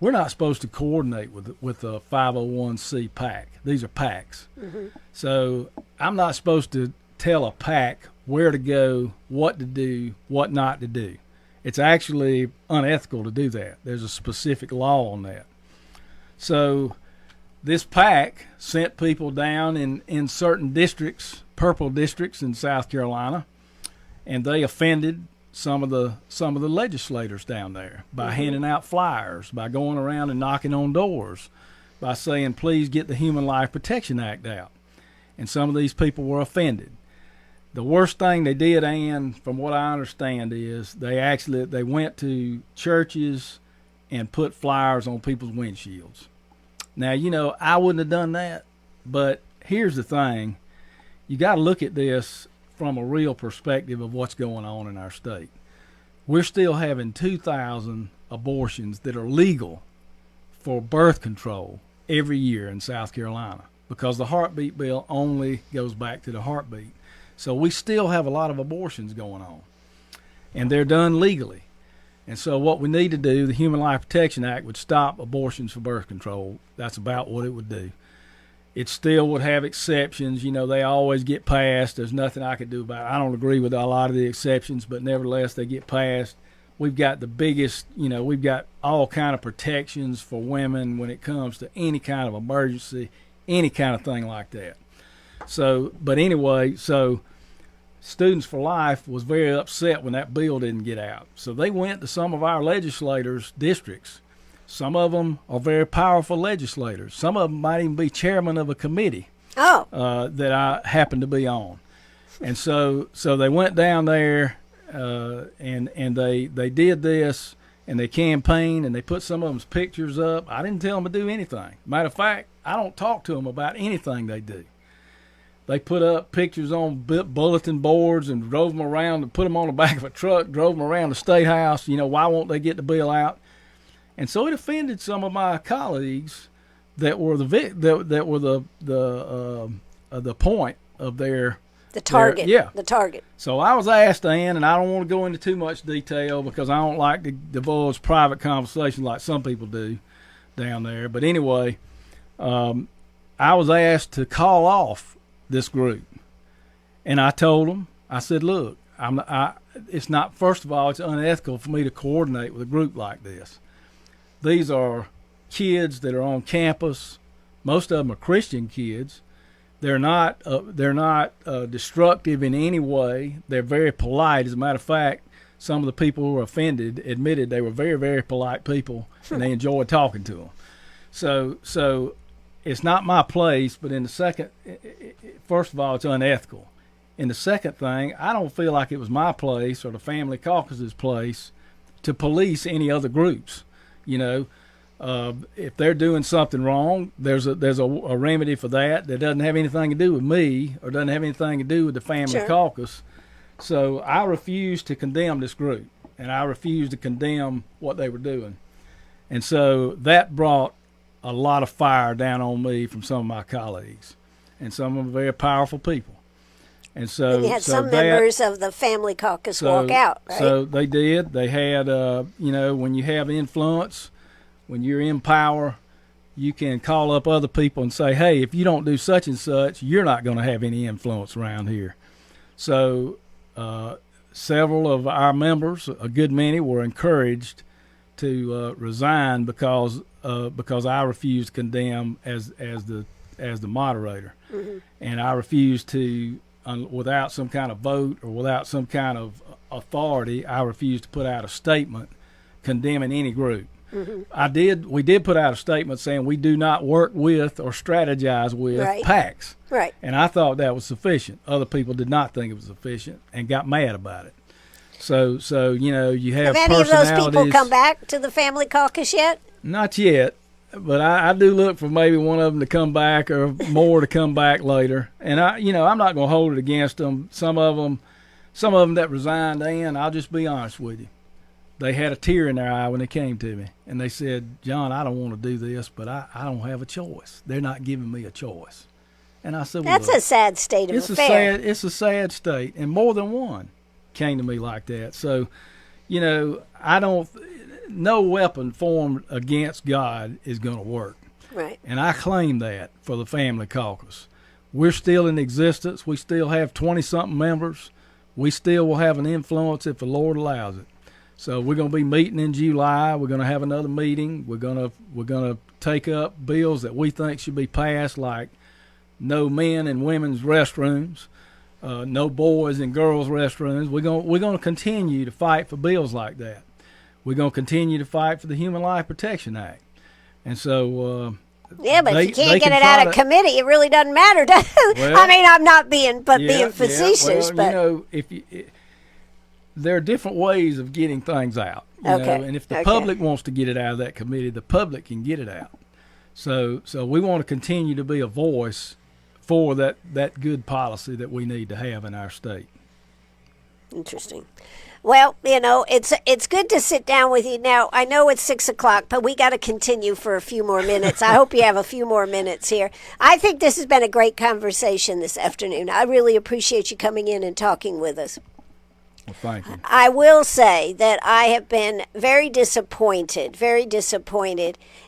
we're not supposed to coordinate with a 501c PAC. These are PACs. Mm-hmm. So I'm not supposed to tell a PAC where to go, what to do, what not to do. It's actually unethical to do that. There's a specific law on that. So this PAC sent people down in certain districts, purple districts in South Carolina, and they offended some of the legislators down there by mm-hmm. handing out flyers, by going around and knocking on doors, by saying, please get the Human Life Protection Act out. And some of these people were offended. The worst thing they did, Ann, from what I understand, is they went to churches and put flyers on people's windshields. Now, you know, I wouldn't have done that, but here's the thing. You got to look at this from a real perspective of what's going on in our state. We're still having 2,000 abortions that are legal for birth control every year in South Carolina because the heartbeat bill only goes back to the heartbeat. So we still have a lot of abortions going on, and they're done legally. And so what we need to do, the Human Life Protection Act would stop abortions for birth control. That's about what it would do. It still would have exceptions. You know, they always get passed. There's nothing I could do about it. I don't agree with a lot of the exceptions, but nevertheless, they get passed. We've got the biggest, you know, we've got all kind of protections for women when it comes to any kind of emergency, any kind of thing like that. So, but anyway, so Students for Life was very upset when that bill didn't get out. So they went to some of our legislators' districts. Some of them are very powerful legislators. Some of them might even be chairman of a committee that I happen to be on. And so they went down there and they did this, and they campaigned, and they put some of them's pictures up. I didn't tell them to do anything. Matter of fact, I don't talk to them about anything they do. They put up pictures on bulletin boards and drove them around and put them on the back of a truck, drove them around the State House. You know, why won't they get the bill out? And so it offended some of my colleagues that were the point of their the target. Yeah, the target. So I was asked, Ann, and I don't want to go into too much detail because I don't like to divulge private conversations like some people do down there. But anyway, I was asked to call off this group, and I told them, I said, look, it's not, first of all, it's unethical for me to coordinate with a group like this. These are kids that are on campus. Most of them are Christian kids. They're not destructive in any way. They're very polite. As a matter of fact, some of the people who were offended admitted they were very, very polite people, and they enjoyed talking to them. So it's not my place, but in the second, first of all, it's unethical. In the second thing, I don't feel like it was my place or the family caucus's place to police any other groups. You know, if they're doing something wrong, there's a remedy for that doesn't have anything to do with me or doesn't have anything to do with the family caucus. So I refuse to condemn this group, and I refuse to condemn what they were doing. And so that brought a lot of fire down on me from some of my colleagues, and some of them are very powerful people. And so you had some members of the family caucus walk out, right? So they did. They had, when you have influence, when you're in power, you can call up other people and say, hey, if you don't do such and such, you're not going to have any influence around here. So several of our members, a good many, were encouraged to resign because I refused to condemn as the moderator, and I refused to. Without some kind of vote or without some kind of authority, I refused to put out a statement condemning any group. We did put out a statement saying we do not work with or strategize with PACs. Right. And I thought that was sufficient. Other people did not think it was sufficient and got mad about it. So you have any of those people come back to the family caucus yet? Not yet. But I do look for maybe one of them to come back or more to come back later. And I'm not going to hold it against them. Some of them that resigned then, I'll just be honest with you. They had a tear in their eye when they came to me. And they said, John, I don't want to do this, but I don't have a choice. They're not giving me a choice. And I said, well, that's a sad state of affairs. It's a sad state. And more than one came to me like that. So, no weapon formed against God is going to work. Right. And I claim that for the family caucus. We're still in existence. We still have 20-something members. We still will have an influence if the Lord allows it. So we're going to be meeting in July. We're going to have another meeting. We're going to take up bills that we think should be passed, like no men and women's restrooms, no boys and girls restrooms. We're going to continue to fight for bills like that. We're going to continue to fight for the Human Life Protection Act. And so but if you can't get it out of committee, it really doesn't matter, does it? Well, I mean, I'm not being facetious. Well, but there are different ways of getting things out. You know? And if the public wants to get it out of that committee, the public can get it out. So we want to continue to be a voice for that good policy that we need to have in our state. Interesting. Well, it's good to sit down with you. Now, I know it's 6 o'clock, but we got to continue for a few more minutes. I hope you have a few more minutes here. I think this has been a great conversation this afternoon. I really appreciate you coming in and talking with us. Well, thank you. I will say that I have been very disappointed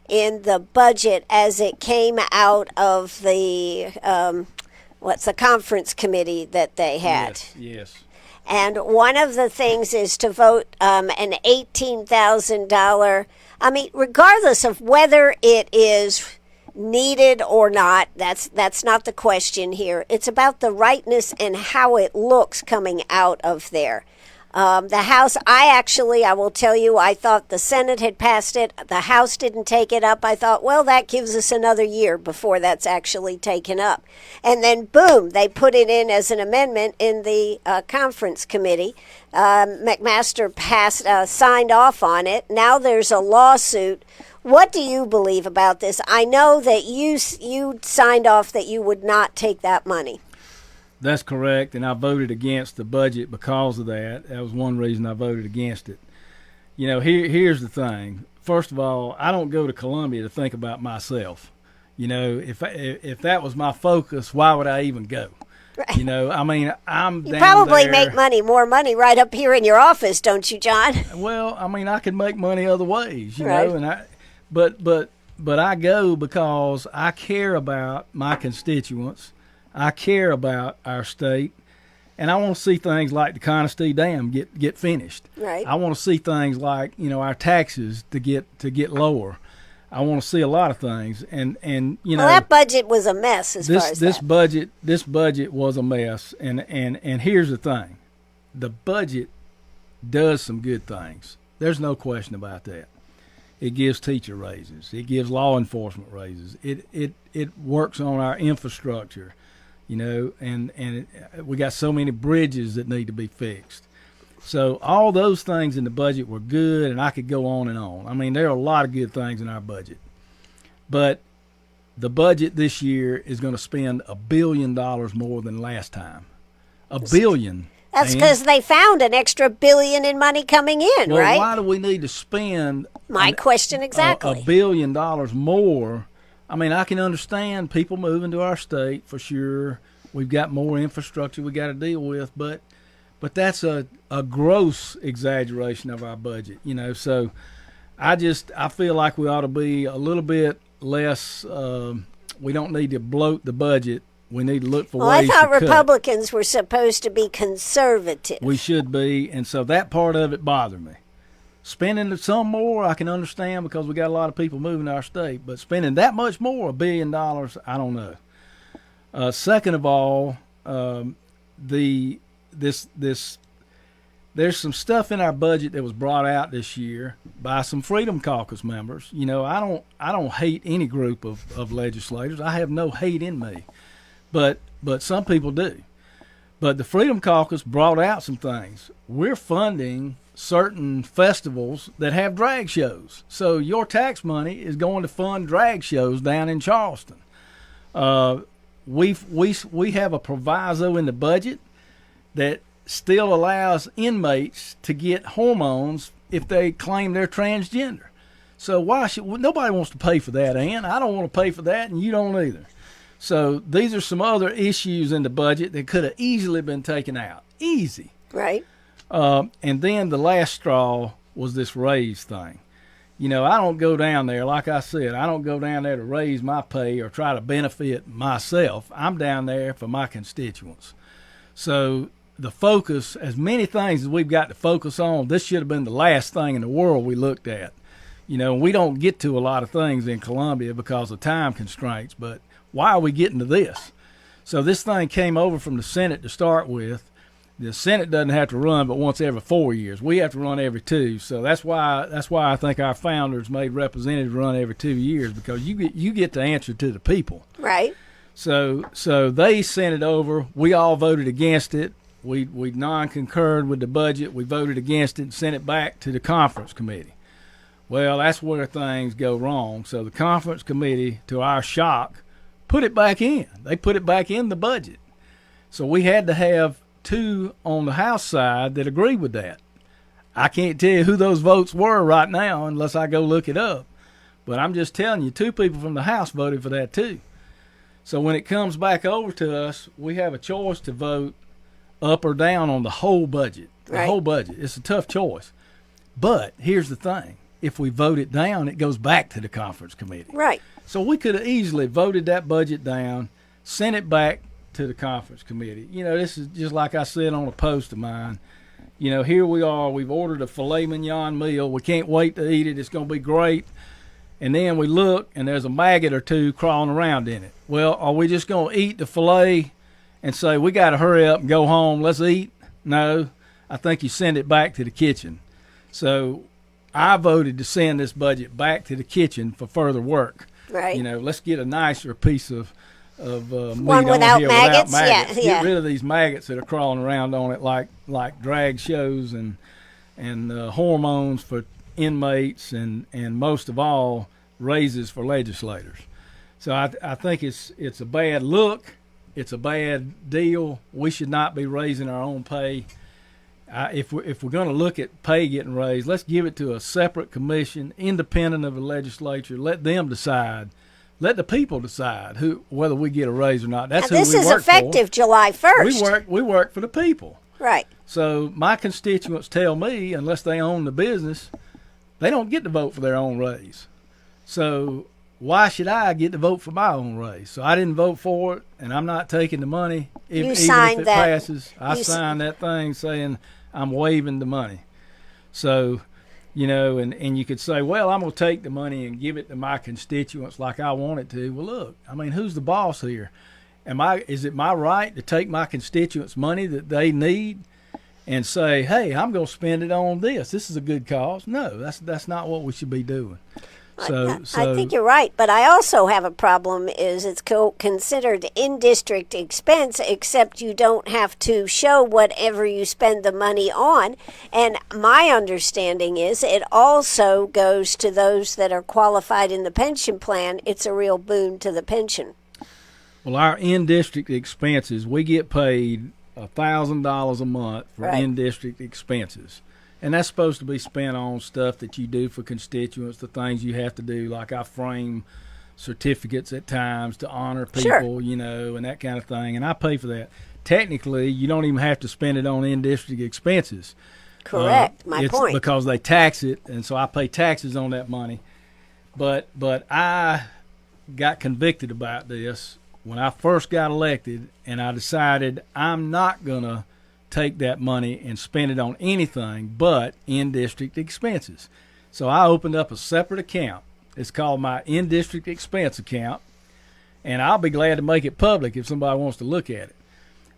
in the budget as it came out of the, the conference committee that they had. Yes. And one of the things is to vote an $18,000, regardless of whether it is needed or not, that's not the question here. It's about the rightness and how it looks coming out of there. The House, I will tell you, I thought the Senate had passed it. The House didn't take it up. I thought, well, that gives us another year before that's actually taken up. And then, boom, they put it in as an amendment in the conference committee. McMaster signed off on it. Now there's a lawsuit. What do you believe about this? I know that you signed off that you would not take that money. That's correct, and I voted against the budget because of that. That was one reason I voted against it. Here's the thing. First of all, I don't go to Columbia to think about myself. If that was my focus, why would I even go? Right. I'm You probably make more money right up here in your office, don't you, John? Well, I could make money other ways, right. know, but I go because I care about my constituents. I care about our state. And I want to see things like the Conestee Dam get finished. Right. I want to see things like, our taxes to get lower. I want to see a lot of things. And well, that budget was a mess this budget was a mess. And here's the thing. The budget does some good things. There's no question about that. It gives teacher raises. It gives law enforcement raises. It works on our infrastructure. And we got so many bridges that need to be fixed. So all those things in the budget were good, and I could go on and on. I mean, there are a lot of good things in our budget. But the budget this year is going to spend $1 billion more than last time. $1 billion. That's because they found an extra $1 billion in money coming in, well, right? Why do we need to spend my question exactly $1 billion more? I mean, I can understand people moving to our state for sure. We've got more infrastructure we got to deal with, but that's a gross exaggeration of our budget, So I feel like we ought to be a little bit less. We don't need to bloat the budget. We need to look for ways to cut. I thought Republicans were supposed to be conservative. We should be, and so that part of it bothered me. Spending some more, I can understand because we got a lot of people moving to our state. But spending that much more, $1 billion, I don't know. Second of all, there's some stuff in our budget that was brought out this year by some Freedom Caucus members. I don't hate any group of legislators. I have no hate in me, but some people do. But the Freedom Caucus brought out some things. We're funding certain festivals that have drag shows. So your tax money is going to fund drag shows down in Charleston. We have a proviso in the budget that still allows inmates to get hormones if they claim they're transgender. So nobody wants to pay for that, Ann. I don't want to pay for that, and you don't either. So these are some other issues in the budget that could have easily been taken out. Easy. Right. And then the last straw was this raise thing. I don't go down there, like I said, I don't go down there to raise my pay or try to benefit myself. I'm down there for my constituents. So the focus, as many things as we've got to focus on, this should have been the last thing in the world we looked at. We don't get to a lot of things in Columbia because of time constraints, but why are we getting to this? So this thing came over from the Senate to start with. The Senate doesn't have to run but once every 4 years. We have to run every 2. So that's why I think our founders made representatives run every 2 years, because you get to answer to the people. Right. So they sent it over. We all voted against it. We non-concurred with the budget. We voted against it and sent it back to the conference committee. Well, that's where things go wrong. So the conference committee, to our shock, put it back in. They put it back in the budget. So we had to have 2 on the House side that agree with that. I can't tell you who those votes were right now unless I go look it up. But I'm just telling you, 2 people from the House voted for that too. So when it comes back over to us, we have a choice to vote up or down on the whole budget. The right. whole budget. It's a tough choice. But here's the thing. If we vote it down, it goes back to the conference committee. Right. So we could have easily voted that budget down, sent it back to the conference committee. This is just like I said on a post of mine. Here we are. We've ordered a filet mignon meal. We can't wait to eat it. It's going to be great. And then we look, and there's a maggot or 2 crawling around in it. Well, are we just going to eat the filet and say, we got to hurry up and go home, let's eat? No. I think you send it back to the kitchen. So I voted to send this budget back to the kitchen for further work. Right. Let's get a nicer piece of meat one without maggots. Yeah. Get rid of these maggots that are crawling around on it like drag shows and hormones for inmates and most of all raises for legislators. So I think it's a bad look. It's a bad deal. We should not be raising our own pay. If we're going to look at pay getting raised, let's give it to a separate commission, independent of the legislature. Let them decide. Let the people decide whether we get a raise or not. That's who we work for. This is effective July 1st. We work for the people. Right. So my constituents tell me, unless they own the business, they don't get to vote for their own raise. So why should I get to vote for my own race? So I didn't vote for it, and I'm not taking the money. Even if it passes, I signed that thing saying I'm waiving the money. So, and you could say, well, I'm going to take the money and give it to my constituents like I want it to. Well, look, I mean, who's the boss here? Is it my right to take my constituents' money that they need and say, hey, I'm going to spend it on this? This is a good cause. No, that's not what we should be doing. So I think you're right, but I also have a problem is it's considered in-district expense, except you don't have to show whatever you spend the money on. And my understanding is it also goes to those that are qualified in the pension plan. It's a real boon to the pension. Well, our in-district expenses, we get paid $1,000 a month for in-district expenses. And that's supposed to be spent on stuff that you do for constituents, the things you have to do, like I frame certificates at times to honor people, and that kind of thing. And I pay for that. Technically, you don't even have to spend it on in-district expenses. Correct. My point. Because they tax it, and so I pay taxes on that money. But I got convicted about this when I first got elected, and I decided I'm not going to take that money and spend it on anything but in-district expenses. So I opened up a separate account. It's called my in-district expense account, and I'll be glad to make it public if somebody wants to look at it.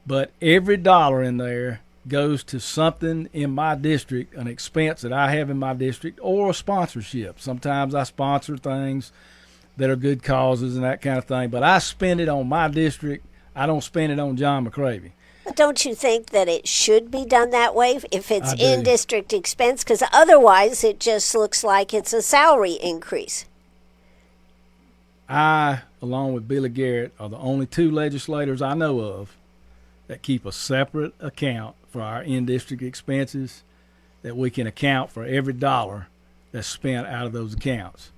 But every dollar in there goes to something in my district, an expense that I have in my district, or a sponsorship. Sometimes I sponsor things that are good causes and that kind of thing, but I spend it on my district. I don't spend it on John McCravy. Don't you think that it should be done that way if it's in-district expense? Because otherwise it just looks like it's a salary increase. I, along with Billy Garrett, are the only two legislators I know of that keep a separate account for our in-district expenses, that we can account for every dollar that's spent out of those accounts.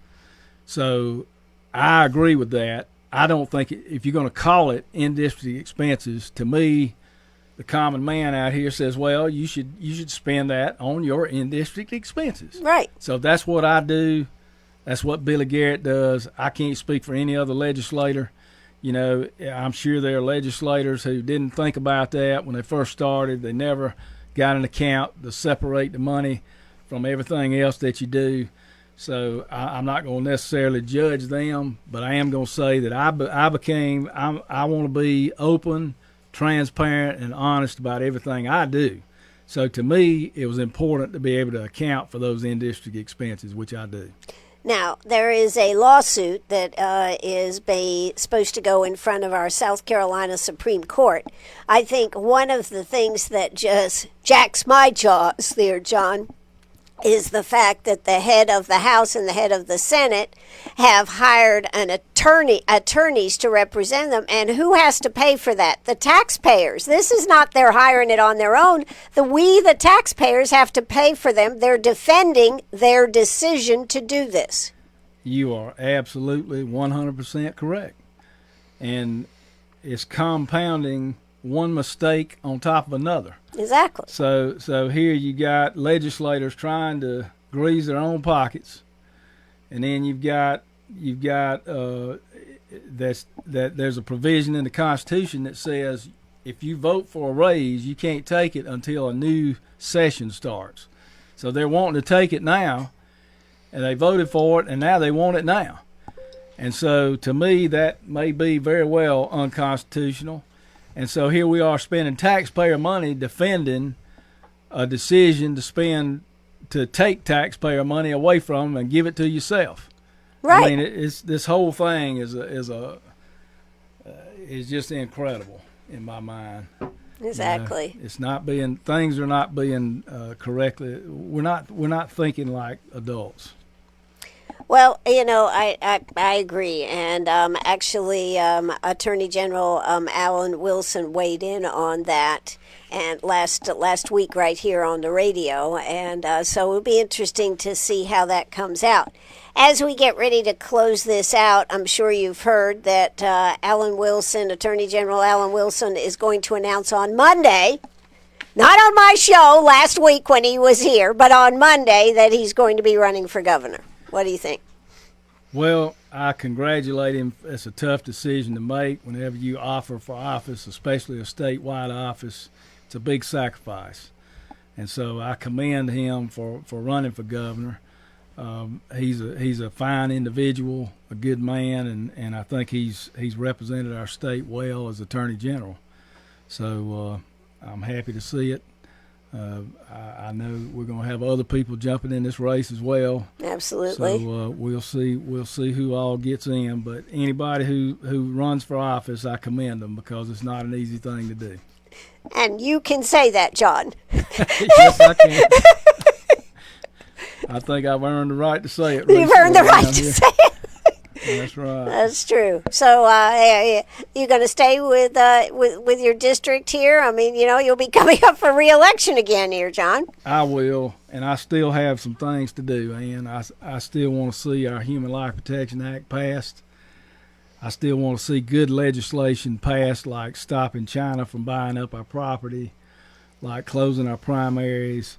So I agree with that. I don't think if you're going to call it in-district expenses, to me, the common man out here says, well, you should spend that on your in-district expenses. Right. So that's what I do. That's what Billy Garrett does. I can't speak for any other legislator. I'm sure there are legislators who didn't think about that when they first started. They never got an account to separate the money from everything else that you do. So I'm not going to necessarily judge them, but I am going to say that I want to be open, transparent, and honest about everything I do. So to me, it was important to be able to account for those in-district expenses, which I do. Now, there is a lawsuit that is supposed to go in front of our South Carolina Supreme Court. I think one of the things that just jacks my jaws there, John, is the fact that the head of the House and the head of the Senate have hired attorneys to represent them. And who has to pay for that? The taxpayers. This is not they're hiring it on their own. The taxpayers, have to pay for them. They're defending their decision to do this. You are absolutely 100% correct. And it's compounding one mistake on top of another. Exactly. So here you got legislators trying to grease their own pockets, and then you've got that there's a provision in the Constitution that says if you vote for a raise, you can't take it until a new session starts. So they're wanting to take it now, and they voted for it, and now they want it now. And so to me, that may be very well unconstitutional. And so here we are spending taxpayer money defending a decision to take taxpayer money away from them and give it to yourself. Right. I mean, this whole thing is just incredible in my mind. Exactly. Things are not being correctly. We're not thinking like adults. Well, I agree. And actually, Attorney General Alan Wilson weighed in on that and last week right here on the radio. And so it'll be interesting to see how that comes out. As we get ready to close this out, I'm sure you've heard that Attorney General Alan Wilson is going to announce on Monday, not on my show last week when he was here, but on Monday, that he's going to be running for governor. What do you think? Well, I congratulate him. It's a tough decision to make whenever you offer for office, especially a statewide office. It's a big sacrifice. And so I commend him for running for governor. He's a fine individual, a good man, and I think he's represented our state well as Attorney General. So I'm happy to see it. I know we're going to have other people jumping in this race as well. Absolutely. So we'll see who all gets in. But anybody who runs for office, I commend them because it's not an easy thing to do. And you can say that, John. Yes, I can. I think I've earned the right to say it. You've earned the right to say it. That's right. That's true. So you're going to stay with your district here? I mean, you'll be coming up for re-election again here, John. I will, and I still have some things to do, Ann. I still want to see our Human Life Protection Act passed. I still want to see good legislation passed, like stopping China from buying up our property, like closing our primaries,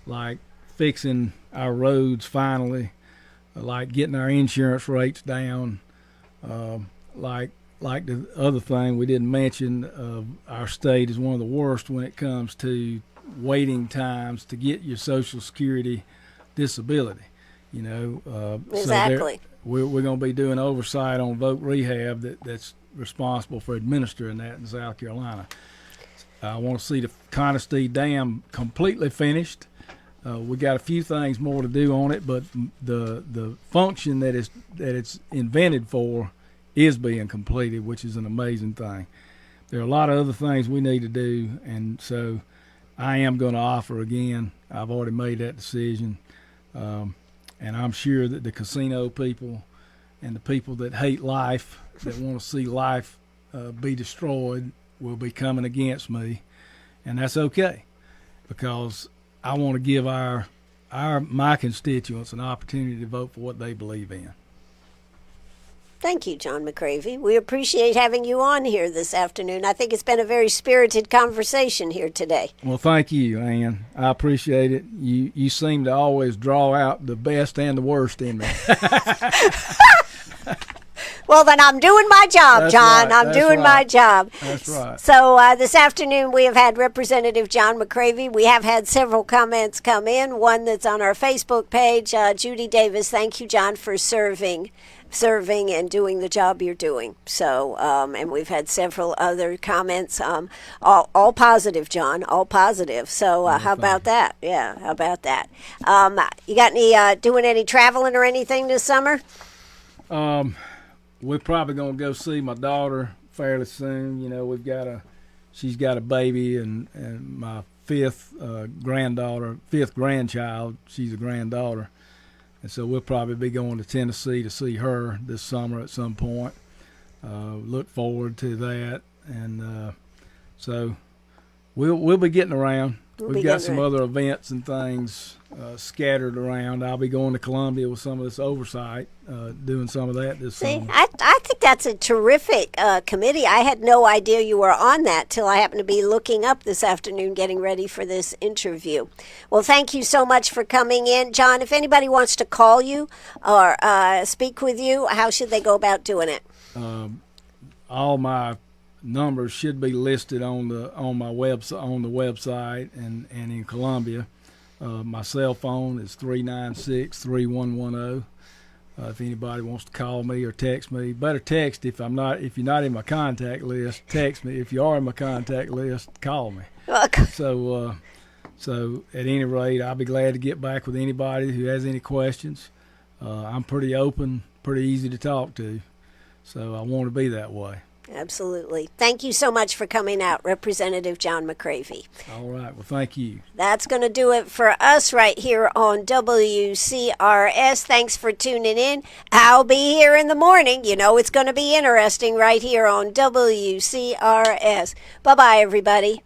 like fixing our roads finally, like getting our insurance rates down, like the other thing we didn't mention, our state is one of the worst when it comes to waiting times to get your Social Security disability. Exactly. So we're going to be doing oversight on voc rehab that's responsible for administering that in South Carolina. I want to see the Conistea Dam completely finished. We got a few things more to do on it, but the function that it's invented for is being completed, which is an amazing thing. There are a lot of other things we need to do, and so I am going to offer again. I've already made that decision, and I'm sure that the casino people and the people that hate life, that want to see life be destroyed, will be coming against me, and that's okay, because I want to give my constituents an opportunity to vote for what they believe in. Thank you, John McCravy. We appreciate having you on here this afternoon. I think it's been a very spirited conversation here today. Well, thank you, Ann. I appreciate it. You seem to always draw out the best and the worst in me. Well, then I'm doing my job, That's John. right. I'm That's doing right. my job. That's right. So this afternoon we have had Representative John McCravy. We have had several comments come in, one that's on our Facebook page. Judy Davis, thank you, John, for serving and doing the job you're doing. So, and we've had several other comments, all positive, John, all positive. So how about that? Yeah, how about that? You got any, doing any traveling or anything this summer? We're probably gonna go see my daughter fairly soon. She's got a baby, and my fifth grandchild. She's a granddaughter, and so we'll probably be going to Tennessee to see her this summer at some point. Look forward to that, and so we'll be getting around. We've got some other events and things scattered around. I'll be going to Columbia with some of this oversight, doing some of that this summer. I think that's a terrific committee. I had no idea you were on that till I happened to be looking up this afternoon getting ready for this interview. Well, thank you so much for coming in. John, if anybody wants to call you or speak with you, how should they go about doing it? All my numbers should be listed on the website and in Columbia. My cell phone is 396-3110. If anybody wants to call me or text me, better text if you're not in my contact list. Text me. If you are in my contact list, call me. So at any rate, I'll be glad to get back with anybody who has any questions. I'm pretty open, pretty easy to talk to, so I want to be that way. Absolutely. Thank you so much for coming out, Representative John McCravy. All right. Well, thank you. That's going to do it for us right here on WCRS. Thanks for tuning in. I'll be here in the morning. It's going to be interesting right here on WCRS. Bye-bye, everybody.